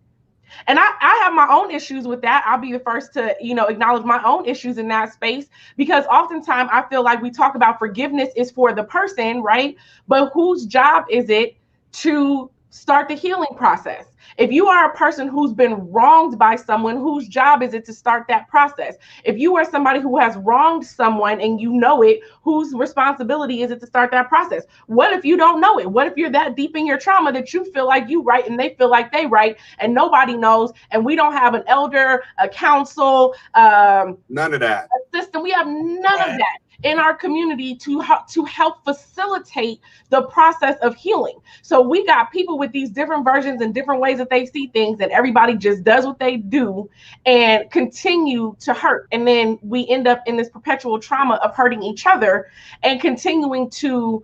And I have my own issues with that. I'll be the first to, acknowledge my own issues in that space, because oftentimes I feel like we talk about forgiveness is for the person, right? But whose job is it to start the healing process? If you are a person who's been wronged by someone, whose job is it to start that process? If you are somebody who has wronged someone and you know it, whose responsibility is it to start that process? What if you don't know it? What if you're that deep in your trauma that you feel like you right and they feel like they right and nobody knows, and we don't have an elder, a council, none of that, a system? We have none of that in our community to help facilitate the process of healing. So we got people with these different versions and different ways that they see things, and everybody just does what they do and continue to hurt. And then we end up in this perpetual trauma of hurting each other and continuing to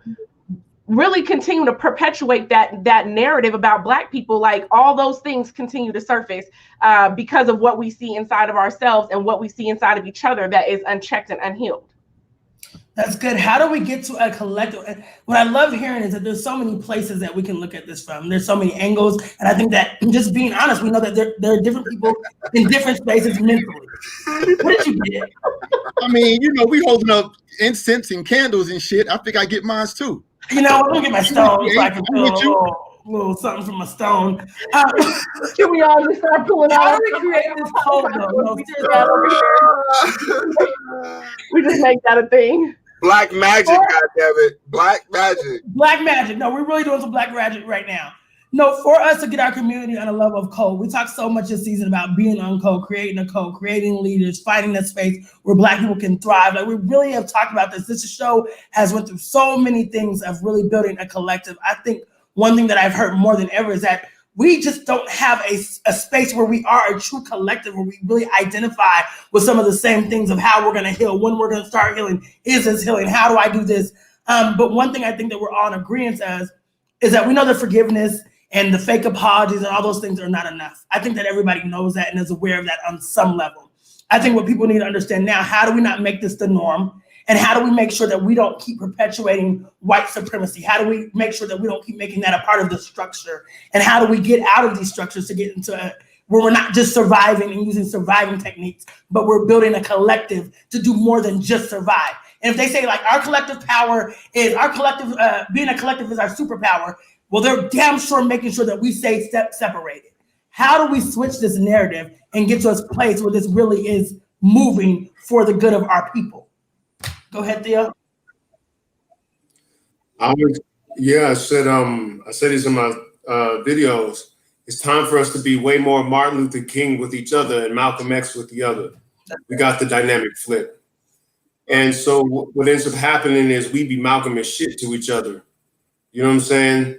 perpetuate that narrative about Black people. Like, all those things continue to surface because of what we see inside of ourselves and what we see inside of each other that is unchecked and unhealed. That's good. How do we get to a collective? What I love hearing is that there's so many places that we can look at this from. There's so many angles. And I think that, just being honest, we know that there are different people in different spaces mentally. What did you get? I mean, we holding up incense and candles and shit. I think I get mine too. Let me get my stone so I can feel little something from a stone. Can we all just start pulling How out? do we create this code though? No, That over here. We just make that a thing. Black magic, goddammit. Black magic. Black magic. No, we're really doing some black magic right now. No, for us to get our community on a level of code, we talked so much this season about being on code, creating leaders, finding that space where Black people can thrive. Like we really have talked about this. This show has went through so many things of really building a collective. I think one thing that I've heard more than ever is that we just don't have a space where we are a true collective, where we really identify with some of the same things of how we're going to heal, when we're going to start healing, is this healing, how do I do this? But one thing I think that we're all in agreement as is that we know that forgiveness and the fake apologies and all those things are not enough. I think that everybody knows that and is aware of that on some level. I think what people need to understand now, how do we not make this the norm? And how do we make sure that we don't keep perpetuating white supremacy? How do we make sure that we don't keep making that a part of the structure? And how do we get out of these structures to get into where we're not just surviving and using surviving techniques, but we're building a collective to do more than just survive? And if they say like our collective power is being a collective is our superpower, well, they're damn sure making sure that we stay separated. How do we switch this narrative and get to a place where this really is moving for the good of our people? Go ahead, Theo. I said this in my videos. It's time for us to be way more Martin Luther King with each other and Malcolm X with the other. We got the dynamic flip. And so what ends up happening is we be Malcolm as shit to each other. You know what I'm saying?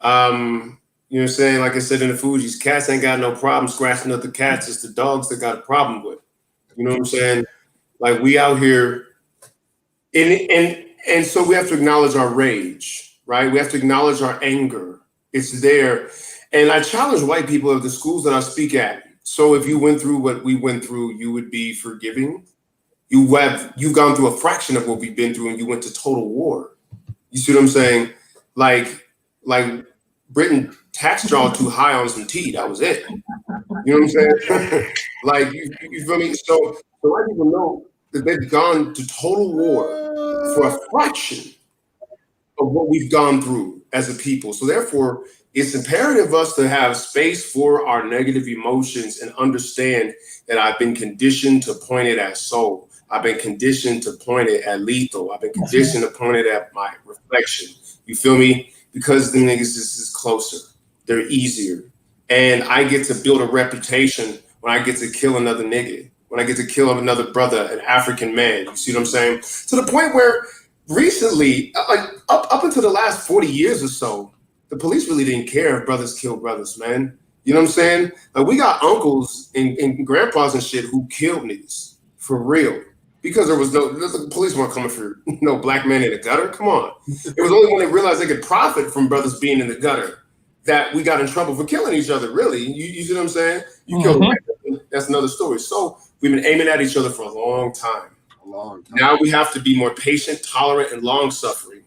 You know what I'm saying? Like I said in the Fugees, cats ain't got no problem scratching up the cats. It's the dogs that got a problem with. You know what I'm saying? Like we out here, and so we have to acknowledge our rage, right? We have to acknowledge our anger. It's there. And I challenge white people at the schools that I speak at. So if you went through what we went through, you would be forgiving. You've gone through a fraction of what we've been through and you went to total war. You see what I'm saying? Like Britain taxed y'all too high on some tea. That was it. You know what I'm saying? Like, you feel me? So white people know that they've gone to total war for a fraction of what we've gone through as a people. So therefore, it's imperative of us to have space for our negative emotions and understand that I've been conditioned to point it at soul. I've been conditioned to point it at lethal. I've been conditioned to point it at my reflection. You feel me? Because the niggas is closer. They're easier. And I get to build a reputation when I get to kill another nigga, when I get to kill another brother, an African man. You see what I'm saying? To the point where recently, up until the last 40 years or so, the police really didn't care if brothers killed brothers, man. You know what I'm saying? Like we got uncles and grandpas and shit who killed niggas for real. Because the police weren't coming for no black men in the gutter. Come on. It was only when they realized they could profit from brothers being in the gutter that we got in trouble for killing each other, really. You see what I'm saying? You killed that's another story. So we've been aiming at each other for a long time. Now we have to be more patient, tolerant, and long-suffering.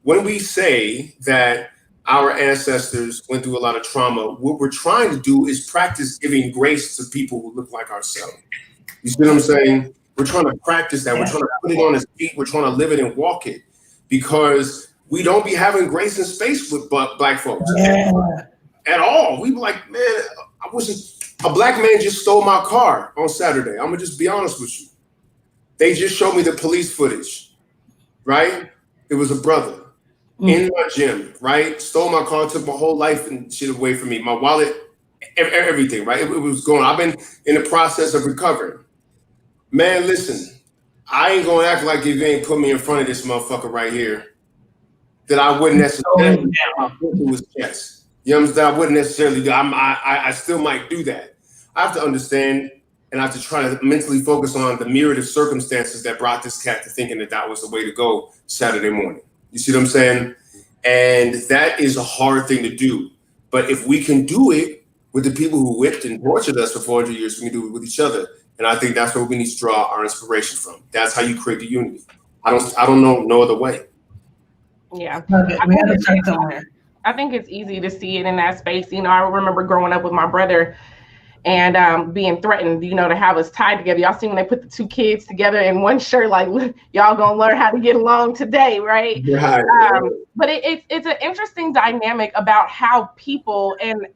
When we say that our ancestors went through a lot of trauma, what we're trying to do is practice giving grace to people who look like ourselves. You see what I'm saying? We're trying to practice that. We're trying to put it on his feet. We're trying to live it and walk it because we don't be having grace and space with black folks at all. We be like, man, I wasn't. A black man just stole my car on Saturday. I'm gonna just be honest with you. They just showed me the police footage, right? It was a brother in my gym, right? Stole my car, took my whole life and shit away from me. My wallet, everything, right? It was going. I've been in the process of recovering. Man, listen, I ain't gonna act like if you ain't put me in front of this motherfucker right here, that I wouldn't necessarily do his chest. You understand? I wouldn't necessarily do. I still might do that. I have to understand, and I have to try to mentally focus on the myriad of circumstances that brought this cat to thinking that was the way to go Saturday morning. You see what I'm saying? And that is a hard thing to do. But if we can do it with the people who whipped and tortured us for 400 years, we can do it with each other. And I think that's where we need to draw our inspiration from. That's how you create the unity. I don't know no other way. Yeah. I think it's easy to see it in that space. You know, I remember growing up with my brother and being threatened, to have us tied together. Y'all see when they put the two kids together in one shirt, like, y'all gonna learn how to get along today, right? Right. But it's an interesting dynamic about how people and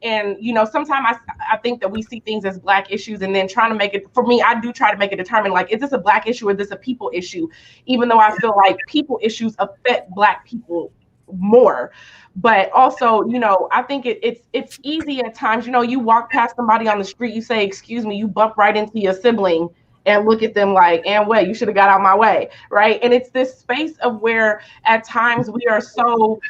sometimes I think that we see things as Black issues, and then trying to make it, for me, I do try to make it determine, like, is this a Black issue or is this a people issue? Even though I feel like people issues affect Black people more. But also, I think it's easy at times. You walk past somebody on the street, you say, excuse me, you bump right into your sibling and look at them like, and wait, you should have got out of my way, right? And it's this space of where at times we are so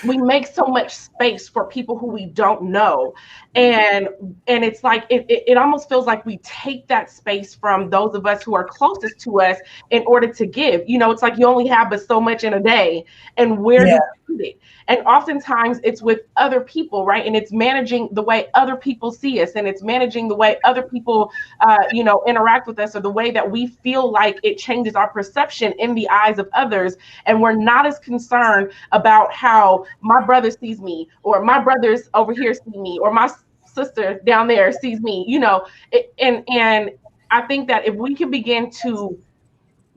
we make so much space for people who we don't know, and it's like it almost feels like we take that space from those of us who are closest to us in order to give. It's like you only have but so much in a day, and where do you put it? And oftentimes it's with other people, right? And it's managing the way other people see us, and it's managing the way other people interact with us, or the way that we feel like it changes our perception in the eyes of others. And we're not as concerned about how my brother sees me, or my brothers over here see me, or my sister down there sees me, and I think that if we can begin to,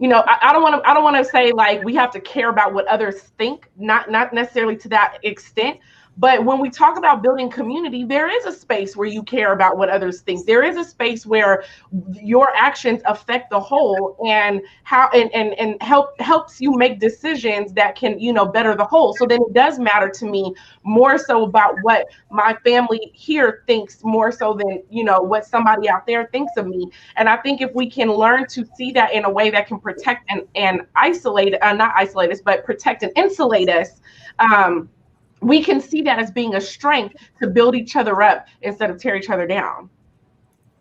I don't want to say like we have to care about what others think, not necessarily to that extent. But when we talk about building community, there is a space where you care about what others think. There is a space where your actions affect the whole, and how and helps you make decisions that can, better the whole. So then it does matter to me more so about what my family here thinks, more so than, what somebody out there thinks of me. And I think if we can learn to see that in a way that can protect and isolate, not isolate us, but protect and insulate us, we can see that as being a strength to build each other up instead of tear each other down.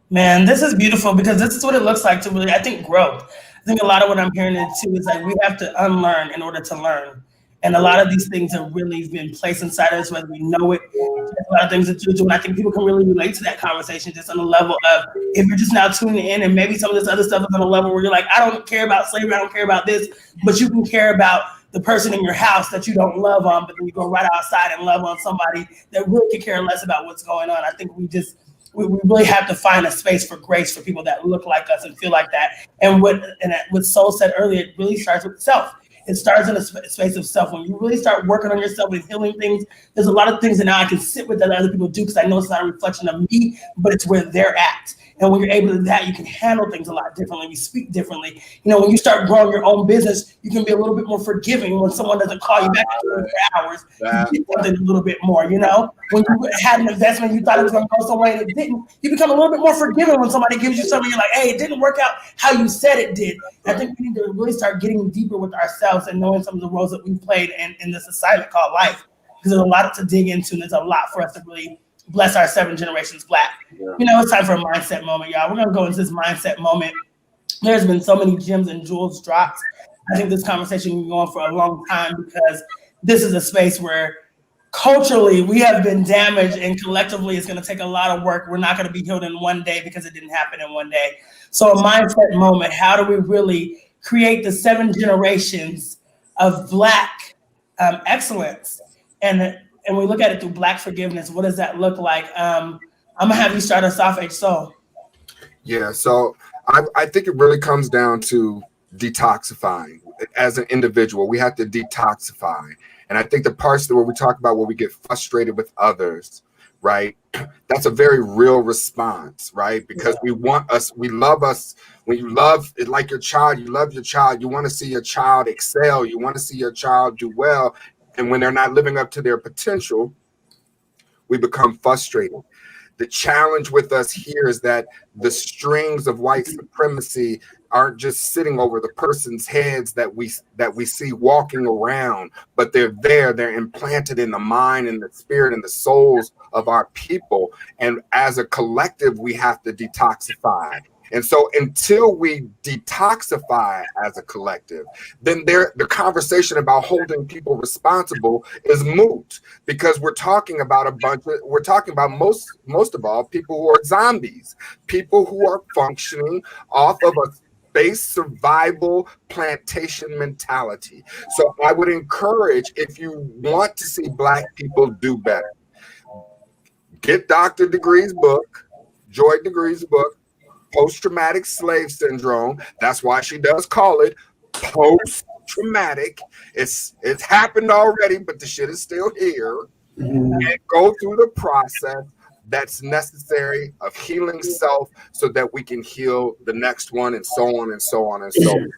Man, this is beautiful, because this is what it looks like to really, I think, growth. I think a lot of what I'm hearing too is like we have to unlearn in order to learn. And a lot of these things have really been placed inside us, whether we know it. There's a lot of things that you do, and I think people can really relate to that conversation just on the level of, if you're just now tuning in, and maybe some of this other stuff is on a level where you're like, I don't care about slavery, I don't care about this, but you can care about the person in your house that you don't love on, but then you go right outside and love on somebody that really could care less about what's going on. I think we really have to find a space for grace for people that look like us and feel like that. And what Soul said earlier, it really starts with self. It starts in a space of self. When you really start working on yourself and healing things, there's a lot of things that now I can sit with that other people do, because I know it's not a reflection of me, but it's where they're at. And when you're able to do that, you can handle things a lot differently. You speak differently. When you start growing your own business, you can be a little bit more forgiving when someone doesn't call you back for hours. You get something a little bit more, When you had an investment, you thought it was going to go somewhere and it didn't, you become a little bit more forgiving when somebody gives you something. You're like, hey, it didn't work out how you said it did. I think we need to really start getting deeper with ourselves and knowing some of the roles that we've played in this assignment called life. Because there's a lot to dig into, and there's a lot for us to really bless our 7 generations Black. It's time for a mindset moment, y'all. We're going to go into this mindset moment. There's been so many gems and jewels dropped. I think this conversation can go on for a long time, because this is a space where culturally we have been damaged, and collectively it's going to take a lot of work. We're not going to be healed in one day, because it didn't happen in one day. So a mindset moment, how do we really create the 7 generations of Black excellence? And we look at it through Black forgiveness. What does that look like? I'm gonna have you start us off, H Soul. Yeah, so I think it really comes down to detoxifying. As an individual, we have to detoxify. And I think the parts where we talk about where we get frustrated with others, right? That's a very real response, right? Because we love us. When you love it like your child, you love your child. You want to see your child excel. You want to see your child do well. And when they're not living up to their potential, we become frustrated. The challenge with us here is that the strings of white supremacy aren't just sitting over the person's heads that we see walking around, but they're there. They're implanted in the mind and the spirit and the souls of our people. And as a collective, we have to detoxify. And so until we detoxify as a collective, then the conversation about holding people responsible is moot, because we're talking about most of all people who are zombies, people who are functioning off of a base survival plantation mentality. So I would encourage, if you want to see Black people do better, Get Dr. Degree's book, Joy Degree's book, Post-Traumatic Slave Syndrome. That's why she does call it post-traumatic. It's happened already, but the shit is still here. And go through the process that's necessary of healing self so that we can heal the next one, and so on and so on and so on.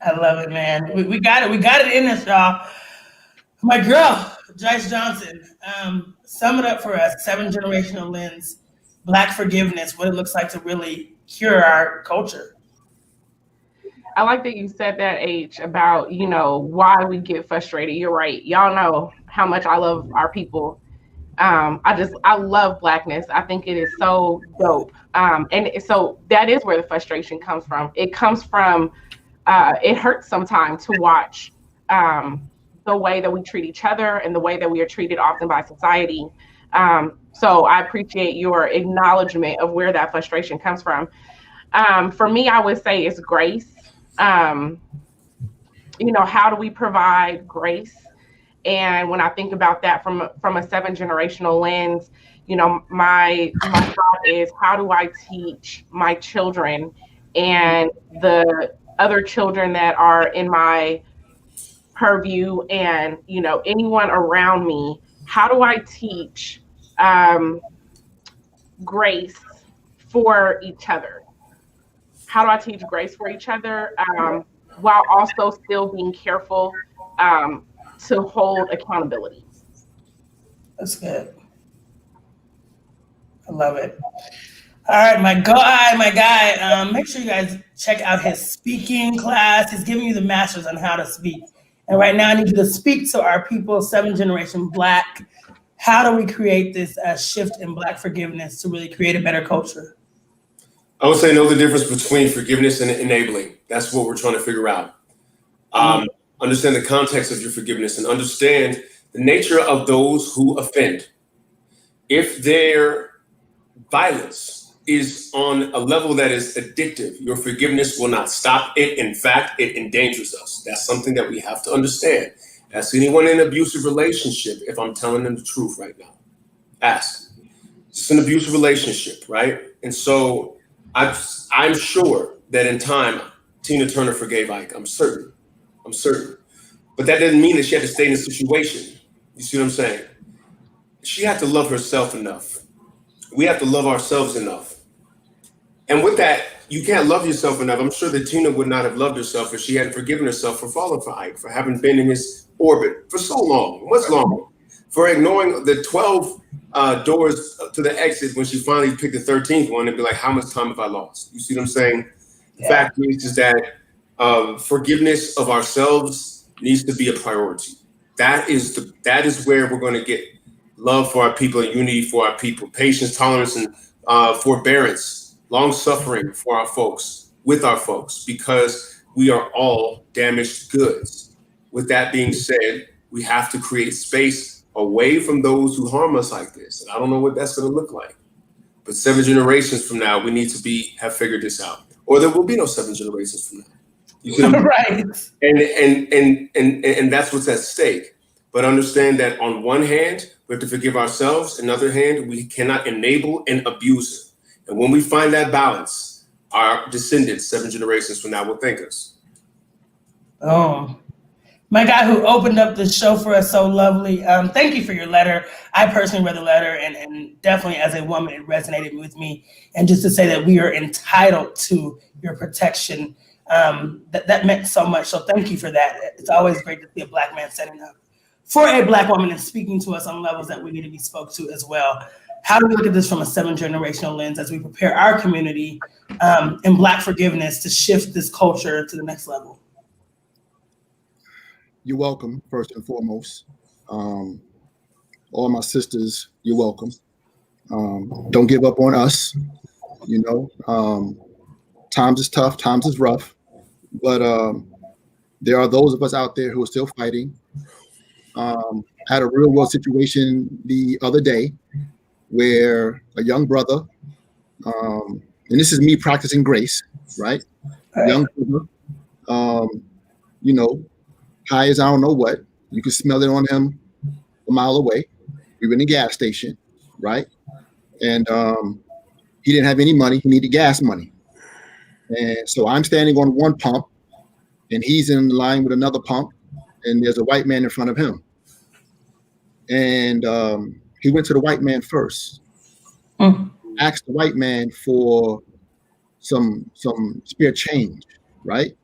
I love it, man. We got it. We got it in us, y'all. My girl, Joyce Johnson, sum it up for us. 7 generational lens, Black forgiveness, what it looks like to really cure our culture. I like that you said that, H, about, why we get frustrated. You're right. Y'all know how much I love our people. I love Blackness. I think it is so dope. And so that is where the frustration comes from. It comes from, it hurts sometimes to watch the way that we treat each other and the way that we are treated often by society. So I appreciate your acknowledgement of where that frustration comes from. For me, I would say it's grace. How do we provide grace? And when I think about that from a 7 generational lens, my thought is, how do I teach my children and the other children that are in my purview and, anyone around me, how do I teach grace for each other? How do I teach grace for each other while also still being careful to hold accountability? That's good. I love it. All right, my guy. Make sure you guys check out his speaking class. He's giving you the masters on how to speak. And right now I need you to speak to our people, 7 generation Black. How do we create this shift in Black forgiveness to really create a better culture? I would say know the difference between forgiveness and enabling. That's what we're trying to figure out. Understand the context of your forgiveness and understand the nature of those who offend. If their violence is on a level that is addictive, your forgiveness will not stop it. In fact, it endangers us. That's something that we have to understand. Ask anyone in an abusive relationship if I'm telling them the truth right now. Ask. It's an abusive relationship, right? And so I'm sure that in time, Tina Turner forgave Ike. I'm certain. But that doesn't mean that she had to stay in the situation. You see what I'm saying? She had to love herself enough. We have to love ourselves enough. And with that, you can't love yourself enough. I'm sure that Tina would not have loved herself if she hadn't forgiven herself for falling for Ike, for having been in his orbit for so long, much longer, for ignoring the 12 doors to the exit when she finally picked the 13th one and be like, how much time have I lost? You see what I'm saying? The fact is that forgiveness of ourselves needs to be a priority. That is where we're going to get love for our people and unity for our people, patience, tolerance, and forbearance, long suffering for our folks, with our folks, because we are all damaged goods. With that being said, we have to create space away from those who harm us like this. And I don't know what that's going to look like. But 7 generations from now, we need to have figured this out. Or there will be no 7 generations from now. You see what I'm Right. And that's what's at stake. But understand that on one hand, we have to forgive ourselves. On the other hand, we cannot enable and abuse it. And when we find that balance, our descendants, 7 generations from now, will thank us. Oh, my guy who opened up the show for us so lovely. Thank you for your letter. I personally read the letter, and definitely as a woman, it resonated with me. And just to say that we are entitled to your protection, that meant so much. So thank you for that. It's always great to see a Black man standing up for a Black woman and speaking to us on levels that we need to be spoke to as well. How do we look at this from a 7 generational lens as we prepare our community in Black forgiveness to shift this culture to the next level? You're welcome, first and foremost. All my sisters, you're welcome. Don't give up on us. Times is tough, times is rough, but there are those of us out there who are still fighting. Had a real world situation the other day where a young brother, and this is me practicing grace, right? Young brother, high as I don't know what. You can smell it on him a mile away. We were in the gas station, right? And he didn't have any money. He needed gas money. And so I'm standing on one pump, and he's in line with another pump, and there's a white man in front of him. And he went to the white man first, asked the white man for some spare change, right?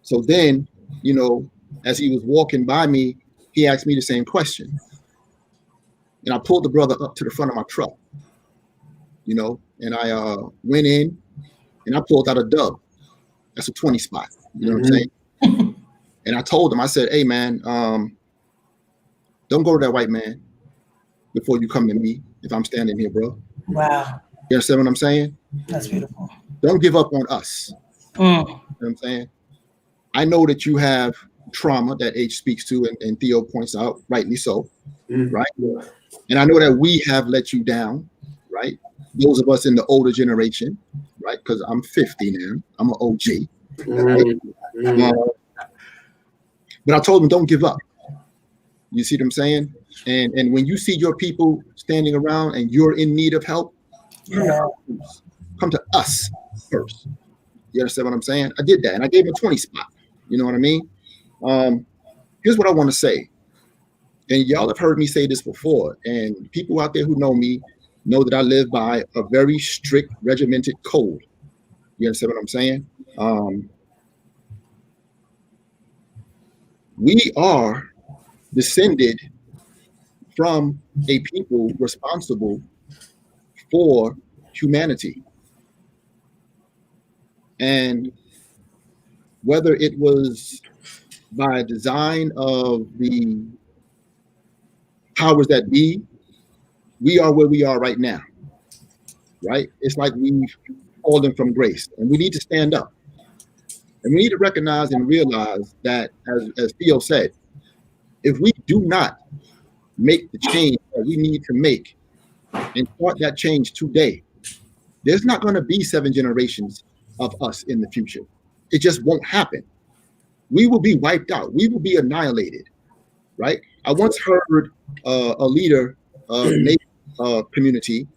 So then, you know, as he was walking by me, he asked me the same question. And I pulled the brother up to the front of my truck, you know, and I went in and I pulled out a dub. That's a 20 spot. You know what I'm saying? And I told him, I said, hey, man, don't go to that white man before you come to me if I'm standing here, bro. Wow. You understand what I'm saying? That's beautiful. Don't give up on us. You know what I'm saying? I know that you have trauma that H speaks to, and Theo points out, rightly so, right? And I know that we have let you down, right? Those of us in the older generation, right? Because I'm 50 now. I'm an OG. Right? But I told him, don't give up. You see what I'm saying? And when you see your people standing around and you're in need of help, come to us first. You understand what I'm saying? I did that, and I gave him a 20 spot. You know what I mean? Here's what I want to say. And y'all have heard me say this before, and people out there who know me know that I live by a very strict, regimented code. You understand what I'm saying? We are descended from a people responsible for humanity. And whether it was by design of the powers that be, we are where we are right now, right? It's like we've fallen from grace, and we need to stand up. And we need to recognize and realize that, as Theo said, if we do not make the change that we need to make and start that change today, there's not going to be 7 generations of us in the future. It just won't happen. We will be wiped out. We will be annihilated, right? I once heard a leader of the Native community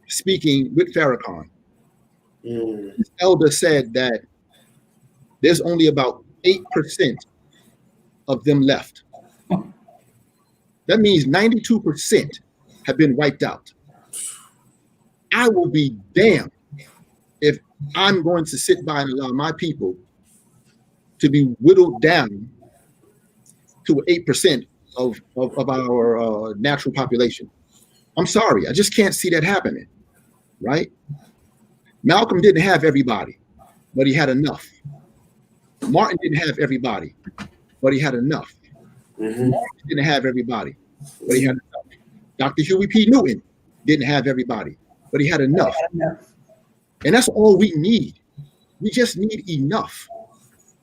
speaking with Farrakhan. His elder said that there's only about 8% of them left. That means 92% have been wiped out. I will be damned if I'm going to sit by and allow my people to be whittled down to 8% of our natural population. I'm sorry, I just can't see that happening, right? Malcolm didn't have everybody, but he had enough. Martin didn't have everybody, but he had enough. Martin didn't have everybody, but he had enough. Dr. Huey P. Newton didn't have everybody, but he had enough. And that's all we need. We just need enough.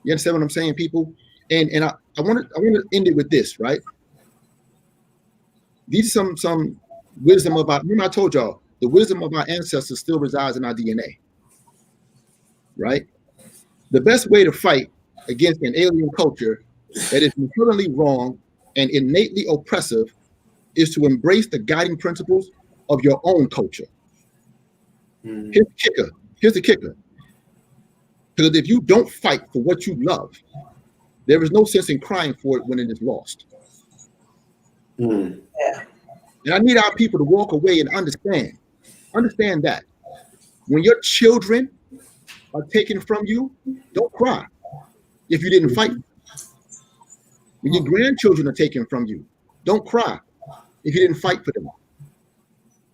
You understand what I'm saying, people? And I want to end it with this, right? These are some wisdom about, remember I told y'all, the wisdom of our ancestors still resides in our DNA, right? The best way to fight against an alien culture that is inherently wrong and innately oppressive is to embrace the guiding principles of your own culture. Here's the kicker. Because if you don't fight for what you love, there is no sense in crying for it when it is lost. And I need our people to walk away and understand that when your children are taken from you, don't cry if you didn't fight. When your grandchildren are taken from you, don't cry if you didn't fight for them.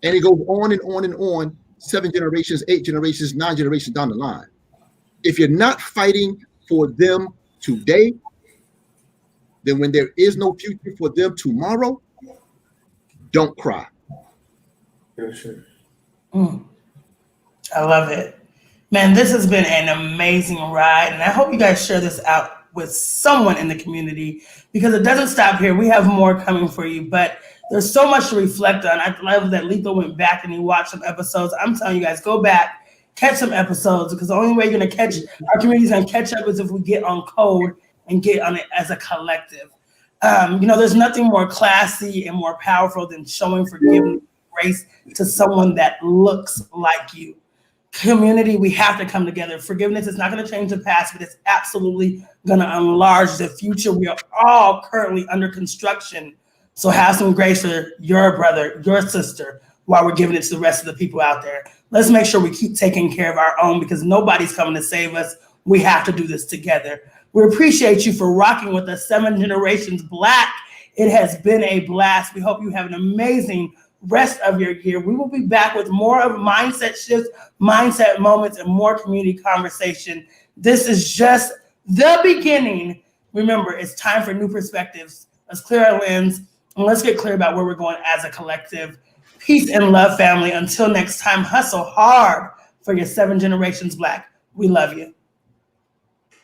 And it goes on and on and on, 7 generations, 8 generations, 9 generations down the line. If you're not fighting for them today, then when there is no future for them tomorrow, don't cry. I love it. Man, this has been an amazing ride, and I hope you guys share this out with someone in the community, because it doesn't stop here. We have more coming for you, but there's so much to reflect on. I love that Lethal went back and he watched some episodes. I'm telling you guys, go back, catch some episodes, because the only way you're going to catch, our community's going to catch up is if we get on code and get on it as a collective. There's nothing more classy and more powerful than showing forgiveness and grace to someone that looks like you. Community, we have to come together. Forgiveness is not going to change the past, but it's absolutely going to enlarge the future. We are all currently under construction. So have some grace for your brother, your sister, while we're giving it to the rest of the people out there. Let's make sure we keep taking care of our own, because nobody's coming to save us. We have to do this together. We appreciate you for rocking with us, 7 Generations Black. It has been a blast. We hope you have an amazing rest of your year. We will be back with more of mindset shifts, mindset moments, and more community conversation. This is just the beginning. Remember, it's time for new perspectives. Let's clear our lens and let's get clear about where we're going as a collective. Peace and love, family. Until next time, hustle hard for your 7 Generations Black. We love you.